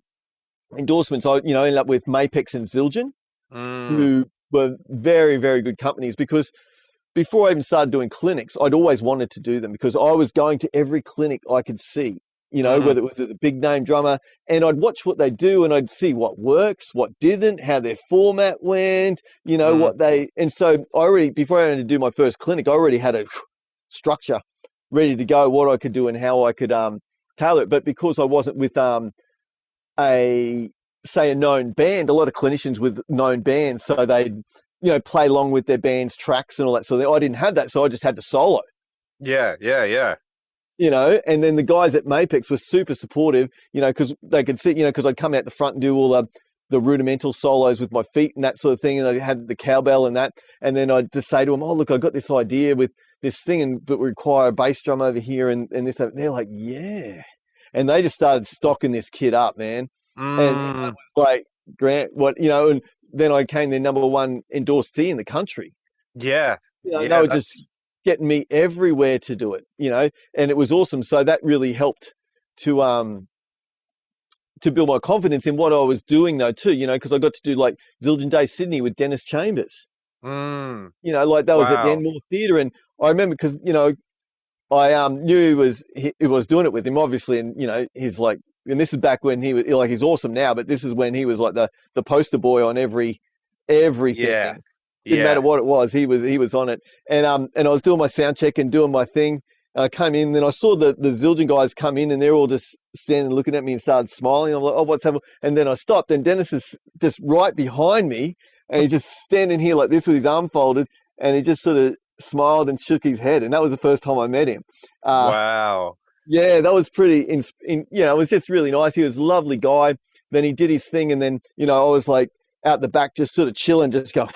endorsements, I, ended up with Mapex and Zildjian, who were very, very good companies, because before I even started doing clinics, I'd always wanted to do them because I was going to every clinic I could see, whether it was a big name drummer, and I'd watch what they do and I'd see what works, what didn't, how their format went, and so before I had to do my first clinic, I already had a structure ready to go, what I could do and how I could tailor it. But because I wasn't with a known band, a lot of clinicians with known bands, so they'd play along with their band's tracks and all that. So I didn't have that. So I just had to solo. Yeah. And then the guys at Mapex were super supportive, because they could see, because I'd come out the front and do all the rudimental solos with my feet and that sort of thing. And they had the cowbell and that. And then I'd just say to them, oh, look, I got this idea with this thing, but we require a bass drum over here and this. And they're like, yeah. And they just started stocking this kit up, man. And I was like, Grant, what, and then I became their number one endorsee in the country. Yeah. They were just getting me everywhere to do it, and it was awesome. So that really helped to build my confidence in what I was doing though too, because I got to do like Zildjian Day Sydney with Dennis Chambers. Like that was at the Enmore Theatre. And I remember because, I knew he was doing it with him, obviously, and he's like, and this is back when he was like, he's awesome now, but this is when he was like the poster boy on everything. Yeah. Didn't matter what it was, he was on it. And I was doing my sound check and doing my thing. And I came in, and then I saw the Zildjian guys come in, and they're all just standing looking at me and started smiling. I'm like, oh, what's happening? And then I stopped, and Dennis is just right behind me, and he's just standing here like this with his arm folded, and he just sort of smiled and shook his head. And that was the first time I met him. Wow. Yeah, that was pretty, it was just really nice. He was a lovely guy. Then he did his thing, and then, I was like out the back just sort of chilling, just go,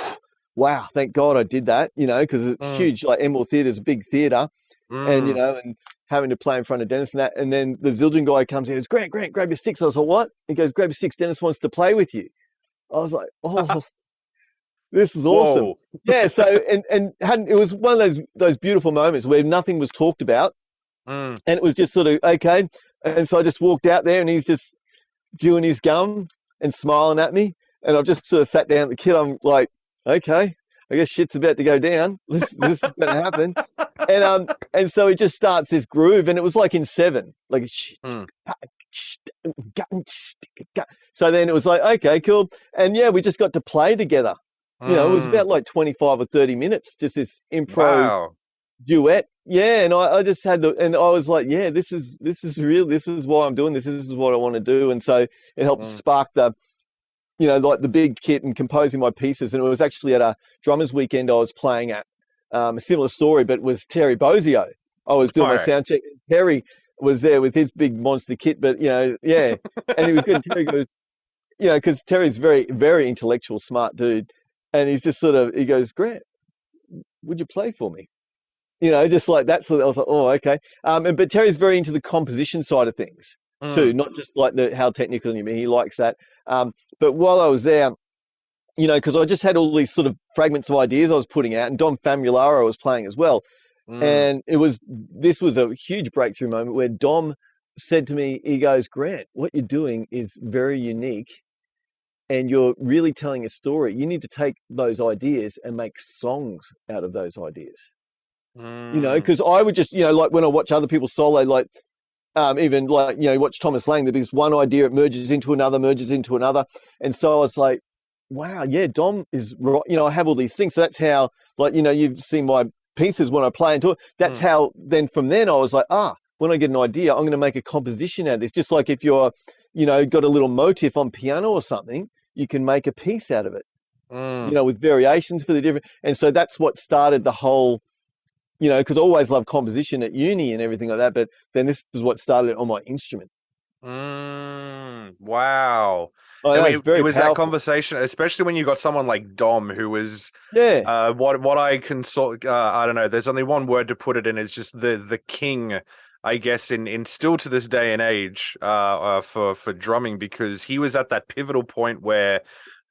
wow, thank God I did that, because it's huge. Like Enmore Theatre is a big theatre, and, and having to play in front of Dennis and that. And then the Zildjian guy comes in and goes, Grant, grab your sticks. I was like, what? He goes, grab your sticks. Dennis wants to play with you. I was like, oh, this is awesome. Whoa. Yeah. So, and it was one of those beautiful moments where nothing was talked about. And it was just sort of, okay. And so I just walked out there, and he's just chewing his gum and smiling at me. And I've just sort of sat down at the kid. I'm like, okay, I guess shit's about to go down. This is going to happen. And so it just starts this groove, and it was like in 7, like, so then it was like, okay, cool. And yeah, we just got to play together. It was about like 25 or 30 minutes, just this improv duet. Yeah. And I just had and I was like, yeah, this is real. This is why I'm doing this. This is what I want to do. And so it helped spark the, like the big kit and composing my pieces. And it was actually at a drummers weekend I was playing at, a similar story, but it was Terry Bozio. I was doing my sound check. Terry was there with his big monster kit, but yeah. And he was good. Terry goes, because Terry's very, very intellectual, smart dude. And he's just he goes, Grant, would you play for me? Just like that. So I was like, oh, okay. But Terry's very into the composition side of things too, not just like how technical you mean. He likes that. But while I was there, because I just had all these sort of fragments of ideas I was putting out, and Dom Famularo was playing as well. And this was a huge breakthrough moment where Dom said to me, he goes, Grant, what you're doing is very unique, and you're really telling a story. You need to take those ideas and make songs out of those ideas. Because I would just, like when I watch other people solo, like even like, watch Thomas Lang, there's one idea, it merges into another. And so I was like, wow, yeah, Dom is right. I have all these things. So that's how, like, you've seen my pieces when I play into it. That's how, then from then I was like, when I get an idea, I'm going to make a composition out of this. Just like if you're, got a little motif on piano or something, you can make a piece out of it. Mm. with variations for the different. And so that's what started the whole, because I always loved composition at uni and everything like that. But then this is what started it on my instrument. Wow. Oh, And no, it's it very was that powerful. conversation, especially when you got someone like Dom, who was Yeah. what I can sort I don't know, there's only one word to put it in, it's just the king, I guess, in still to this day and age, for drumming, because he was at that pivotal point where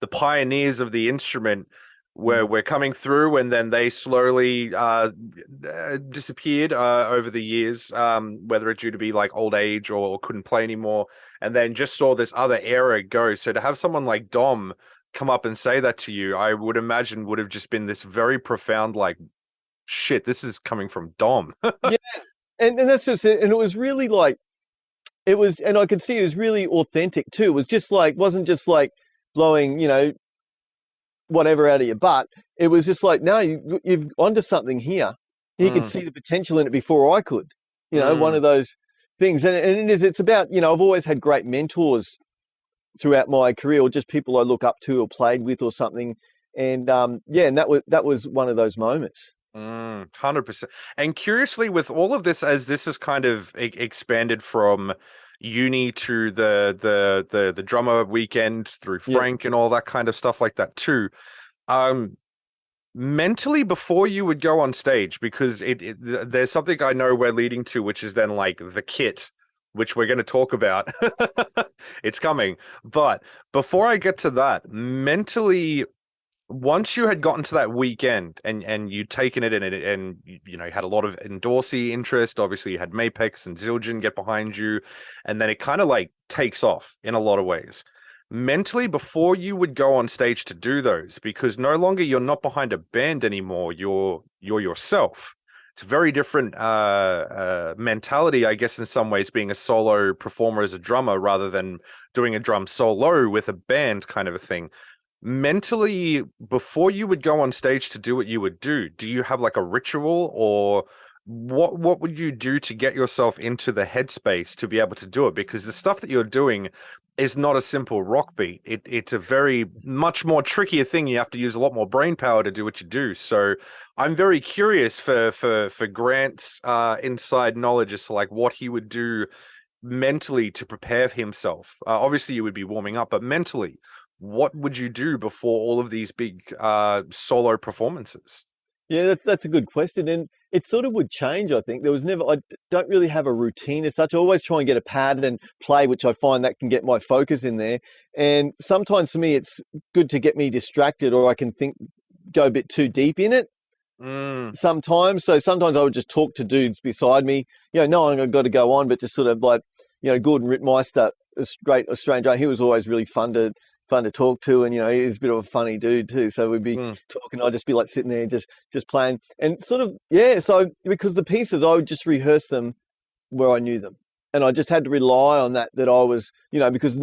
the pioneers of the instrument were coming through, and then they slowly disappeared over the years, whether it's due to be like old age or couldn't play anymore, and then just saw this other era go. So to have someone like Dom come up and say that to you, I would imagine would have just been this very profound, like, shit, this is coming from Dom. Yeah. And that's just it. And it was really like, it was, and I could see it was really authentic too. It was just like, wasn't just like blowing, whatever out of your butt. It was just like, no, you've onto something here. He could see the potential in it before I could, one of those things. And it's about, I've always had great mentors throughout my career, or just people I look up to or played with or something. And and that was one of those moments. 100%. And curiously, with all of this, as this has kind of expanded from uni to the drummer weekend through Yeah. Frank and all that kind of stuff like that too. Mentally, before you would go on stage, because there's something I know we're leading to, which is then like the kit, which we're going to talk about. It's coming. But before I get to that, mentally, once you had gotten to that weekend and you'd taken it and you had a lot of endorsee interest, obviously you had Mapex and Zildjian get behind you, and then it kind of like takes off in a lot of ways. Mentally, before you would go on stage to do those, because no longer you're not behind a band anymore, you're yourself. It's a very different mentality, I guess, in some ways, being a solo performer as a drummer rather than doing a drum solo with a band kind of a thing. Mentally, before you would go on stage to do what you would do you have like a ritual, or what would you do to get yourself into the headspace to be able to do it? Because the stuff that you're doing is not a simple rock beat. It's a very much more trickier thing. You have to use a lot more brain power to do what you do. So I'm very curious for Grant's inside knowledge as to like what he would do mentally to prepare himself. Obviously you would be warming up, but mentally, what would you do before all of these big solo performances? Yeah, that's a good question, and it sort of would change. I think I don't really have a routine as such. I always try and get a pad and play, which I find that can get my focus in there. And sometimes for me, it's good to get me distracted, or I can go a bit too deep in it. Sometimes, so sometimes I would just talk to dudes beside me. Knowing I've got to go on, but just sort of like, Gordon Rittmeister, a great Australian, he was always really fun to talk to, and he's a bit of a funny dude too, so we'd be talking. I'd just be like sitting there just playing, and sort of so because the pieces I would just rehearse them where I knew them, and I just had to rely on that I was, because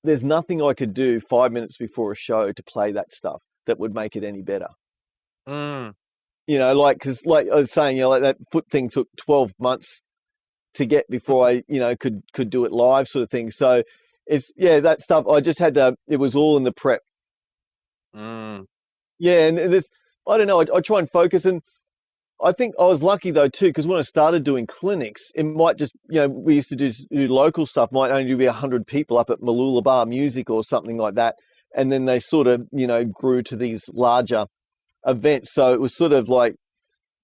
there's nothing I could do 5 minutes before a show to play that stuff that would make it any better. Because like I was saying, like that foot thing took 12 months to get before I could do it live, sort of thing. So it's that stuff. I just had to. It was all in the prep. And it's, I don't know. I try and focus, and I think I was lucky though too, because when I started doing clinics, it might just we used to do local stuff. Might only be 100 people up at Mooloolaba Music or something like that, and then they sort of grew to these larger events. So it was sort of like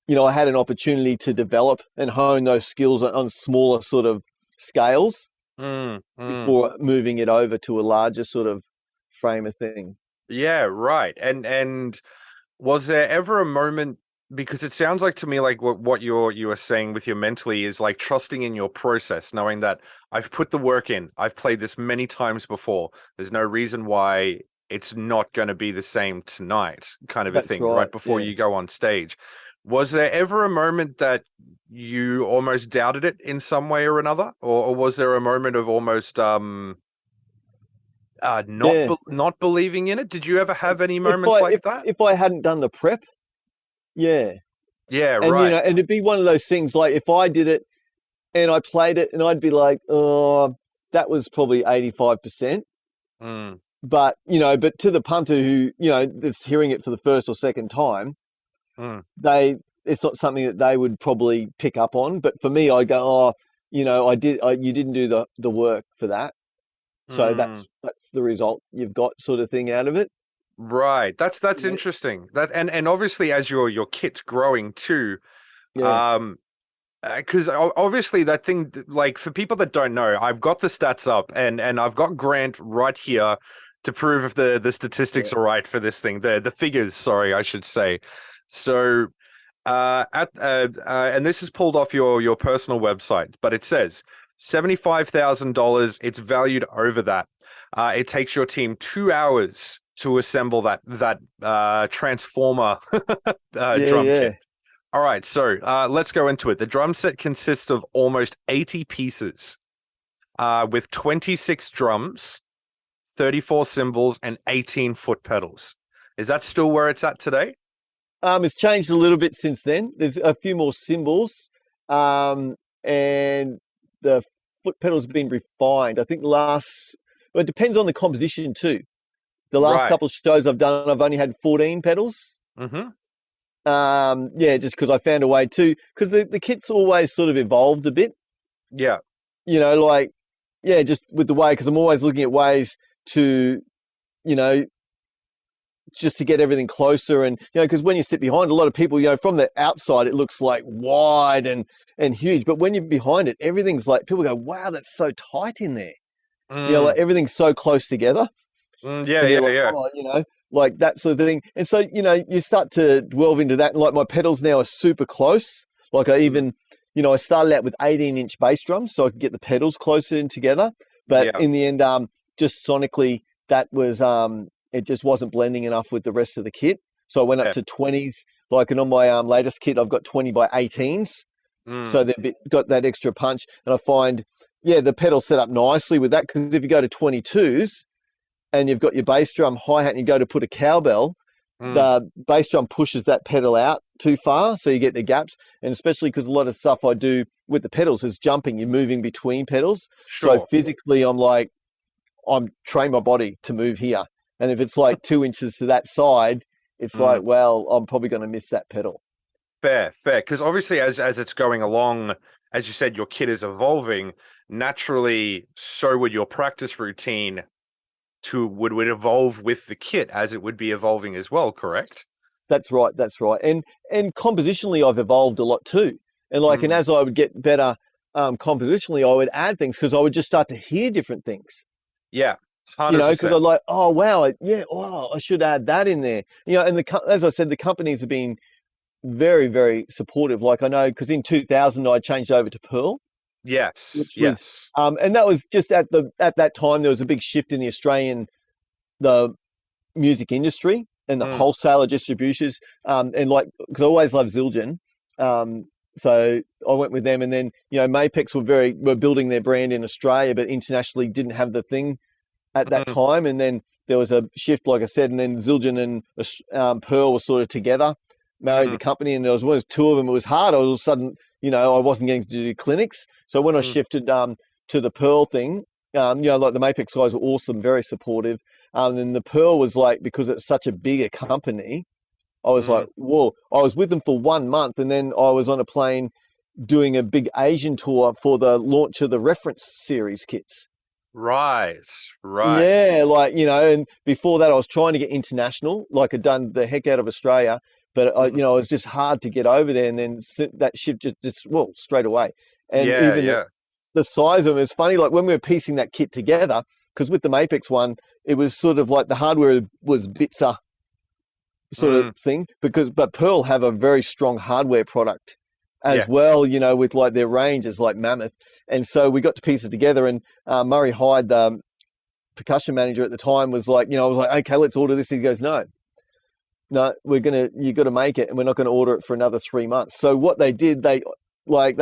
I had an opportunity to develop and hone those skills on smaller sort of scales. Before moving it over to a larger sort of frame of thing. Yeah, right. And was there ever a moment, because it sounds like to me like what you were saying with your mentally is like trusting in your process, knowing that I've put the work in, I've played this many times before, there's no reason why it's not going to be the same tonight, kind of a thing, right before you go on stage. Was there ever a moment that you almost doubted it in some way or another, or was there a moment of almost not believing in it? Did you ever have any moments like that? If I hadn't done the prep, right. And and it'd be one of those things like if I did it and I played it and I'd be like, oh, that was probably 85%. but but to the punter who that's hearing it for the first or second time, Mm. it's not something that they would probably pick up on. But for me, I go, oh, you didn't do the work for that, so Mm. that's the result you've got, sort of thing, out of it. Right. That's Yeah, interesting. That and obviously as your kit's growing too, yeah, um, because obviously that thing, like for people that don't know, I've got the stats up and I've got Grant right here to prove if the yeah. statistics are right for this thing. The figures, sorry, I should say. So and this is pulled off your personal website, but it says $75,000. It's valued over that. It takes your team 2 hours to assemble that transformer Yeah, drum kit. yeah. All right, so let's go into it. The drum set consists of almost 80 pieces, with 26 drums, 34 cymbals, and 18 foot pedals. Is that still where it's at today? It's changed a little bit since then. There's a few more cymbals, and the foot pedals have been refined. I think well, it depends on the composition too. The last Right. couple of shows I've done, I've only had 14 pedals. Mm-hmm. Yeah, just because I found a way to, because the kit's always sort of evolved a bit, Yeah. like, yeah, just with the way, because I'm always looking at ways to, you know, just to get everything closer. And, because when you sit behind, a lot of people, from the outside, it looks like wide and huge. But when you're behind it, everything's like, people go, wow, that's so tight in there. Mm. Like everything's so close together. Yeah, And you're yeah, like, yeah. oh, like that sort of thing. And so, you start to delve into that. And like my pedals now are super close. Like I even, I started out with 18-inch bass drums so I could get the pedals closer in together. But Yeah. in the end, just sonically, that was, it just wasn't blending enough with the rest of the kit. So I went up Yeah. to 20s. Like, and on my latest kit, I've got 20 by 18s. Mm. So they've got that extra punch. And I find, the pedals set up nicely with that. Because if you go to 22s, and you've got your bass drum, hi-hat, and you go to put a cowbell, the bass drum pushes that pedal out too far, so you get the gaps. And especially because a lot of stuff I do with the pedals is jumping, you're moving between pedals. So Sure. physically, I'm trained my body to move here. And if it's like 2 inches to that side, it's like, well, I'm probably going to miss that pedal. Fair. Because obviously, as it's going along, as you said, your kit is evolving. Naturally, so would your practice routine would evolve with the kit as it would be evolving as well, correct? That's right. And compositionally, I've evolved a lot too. And and as I would get better compositionally, I would add things because I would just start to hear different things. Yeah, Because 100%. I'm like, oh wow, I should add that in there. And as I said, the companies have been very, very supportive. Like I know, because in 2000 I changed over to Pearl, Yes, which was, yes. and that was just at that time there was a big shift in the music industry and the wholesaler distributions, and like, because I always loved Zildjian, so I went with them. And then Mapex were building their brand in Australia, but internationally didn't have the thing at that time. And then there was a shift, like I said, and then Zildjian and Pearl were sort of together, married the company, and there was two of them. It was hard. All of a sudden, I wasn't getting to do clinics. So when I shifted to the Pearl thing, like the Mapex guys were awesome, very supportive. And the Pearl was like, because it's such a bigger company, I was like, whoa. I was with them for 1 month, and then I was on a plane doing a big Asian tour for the launch of the reference series kits. Right. Yeah, like, and before that I was trying to get international, like I'd done the heck out of Australia, but it was just hard to get over there. And then that ship just straight away. And Yeah, even yeah. the size of it is funny. Like when we were piecing that kit together, because with the Mapex one, it was sort of like the hardware was Bitzer sort of thing, but Pearl have a very strong hardware product as well, with like their range is like mammoth. And so we got to piece it together, and Murray Hyde, the percussion manager at the time, was like, I was like, okay, let's order this. He goes, no, you got to make it, and we're not going to order it for another 3 months. So what they did, they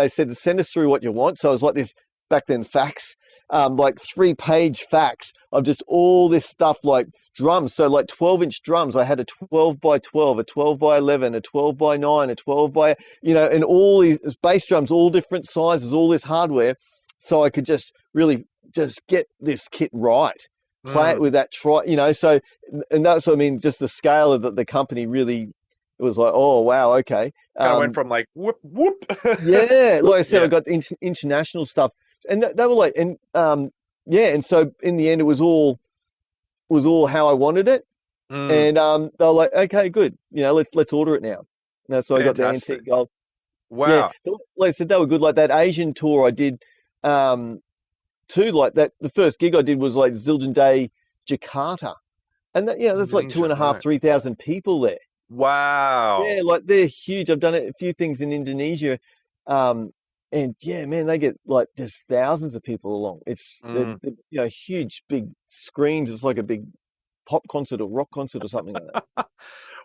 said, send us through what you want. So it was like this back then fax, like 3-page fax of just all this stuff, like drums. So like 12-inch drums, I had a 12 by 12, a 12 by 11, a 12 by 9, a 12 by, and all these bass drums, all different sizes, all this hardware. So I could just really just get this kit right. play it with that so, and that's what I mean, just the scale of the company really, it was like, oh wow, okay. Kind of went from like whoop whoop. Yeah, like I said, Yeah. I got international stuff, and they were like, and and so in the end, it was all how I wanted it, and they were like, okay, good, let's order it now. And so I got the Fantastic. antique gold. Wow. Yeah, like I said, they were good. Like that Asian tour I did, too. Like that, the first gig I did was like Zildjian Day, Jakarta, and that's like Indonesia, 2,500, right. 3,000 people there. Wow. Yeah, like they're huge. I've done a few things in Indonesia, and yeah, man, they get like just thousands of people along. It's they're, huge, big screens. It's like a big pop concert or rock concert or something like that.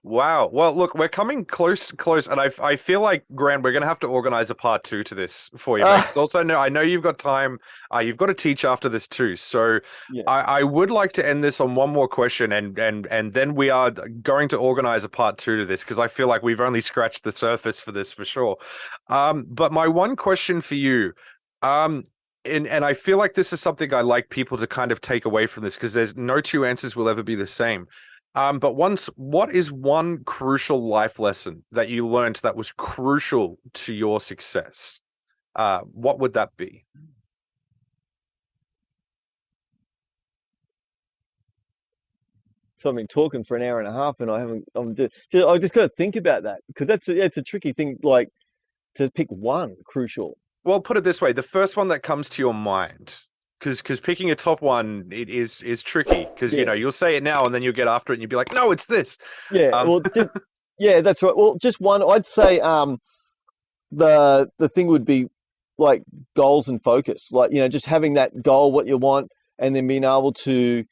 Wow. Well, look, we're coming close, and I feel like, Grant, we're gonna have to organize a part 2 to this for you, mate. 'Cause also, I know you've got time. You've got to teach after this too. So, Yeah. I would like to end this on one more question, and then we are going to organize a part 2 to this because I feel like we've only scratched the surface for this for sure. But my one question for you, and I feel like this is something I like people to kind of take away from this because there's no two answers will ever be the same. But what is one crucial life lesson that you learned that was crucial to your success? What would that be? So I've been talking for an hour and a half, and I just got to think about that because it's a tricky thing, like to pick one crucial. Well, put it this way: the first one that comes to your mind. Because picking a top one is tricky because you'll say it now and then you'll get after it and you'll be like, no, it's this. Yeah, yeah, that's right. Well, just one. I'd say the thing would be like goals and focus. Like just having that goal, what you want, and then being able to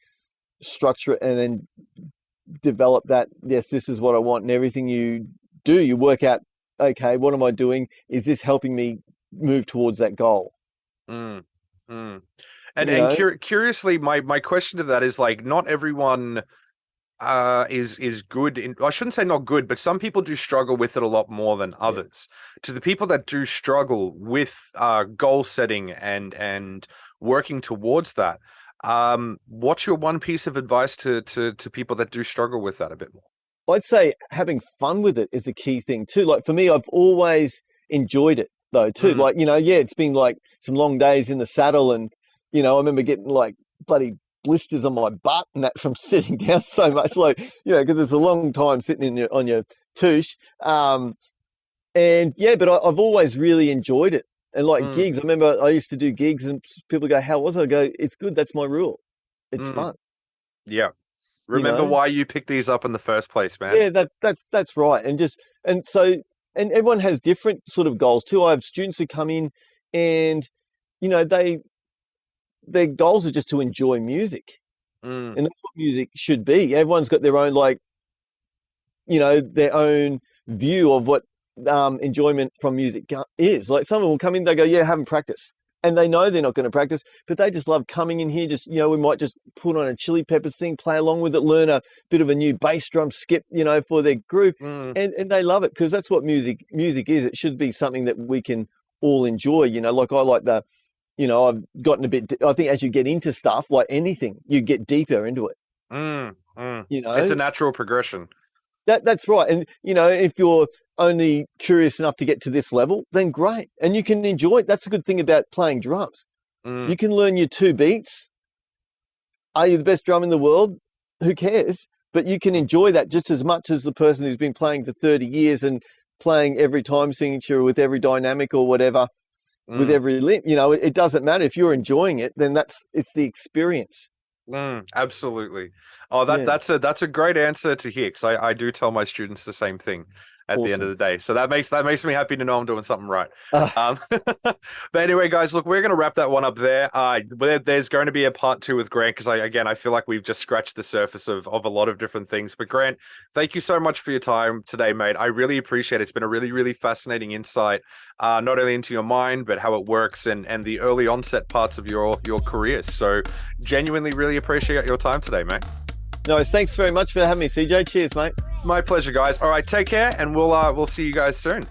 structure it and then develop that. Yes, this is what I want, and everything you do, you work out. Okay, what am I doing? Is this helping me move towards that goal? And curiously, my question to that is like, not everyone is good in, I shouldn't say not good, but some people do struggle with it a lot more than others. To the people that do struggle with goal setting and working towards that, what's your one piece of advice to people that do struggle with that a bit more? I'd say having fun with it is a key thing too. Like for me, I've always enjoyed it though too. Like, it's been like some long days in the saddle, and I remember getting like bloody blisters on my butt and that from sitting down so much, like, because it's a long time sitting on your touche. But I've always really enjoyed it. And like gigs, I remember I used to do gigs and people go, how was it? I go, it's good. That's my rule. It's fun. Yeah. Remember why you picked these up in the first place, man. Yeah, that's right. And everyone has different sort of goals too. I have students who come in and, their goals are just to enjoy music. And that's what music should be. Everyone's got their own, their own view of what enjoyment from music is. Like someone will come in, they go, yeah, haven't practiced. And they know they're not going to practice, but they just love coming in here. Just, we might just put on a Chili Peppers thing, play along with it, learn a bit of a new bass drum skip, for their group. And they love it because that's what music is. It should be something that we can all enjoy. Like I like I've gotten a bit, I think as you get into stuff, like anything, you get deeper into it. It's a natural progression. That's right. And, if you're only curious enough to get to this level, then great. And you can enjoy it. That's the good thing about playing drums. You can learn your 2 beats. Are you the best drummer in the world? Who cares? But you can enjoy that just as much as the person who's been playing for 30 years and playing every time signature with every dynamic or whatever, with every limp. It doesn't matter. If you're enjoying it, then it's the experience. Absolutely. Oh, that's a great answer to hear, because I do tell my students the same thing at the end of the day. So that makes me happy to know I'm doing something right. But anyway, guys, look, we're going to wrap that one up there. There's going to be a part 2 with Grant, because I feel like we've just scratched the surface of a lot of different things. But Grant, thank you so much for your time today, mate. I really appreciate it. It's been a really, really fascinating insight, not only into your mind, but how it works and the early onset parts of your career. So genuinely really appreciate your time today, mate. No, thanks very much for having me, CJ. Cheers, mate. My pleasure, guys. All right, take care, and we'll see you guys soon.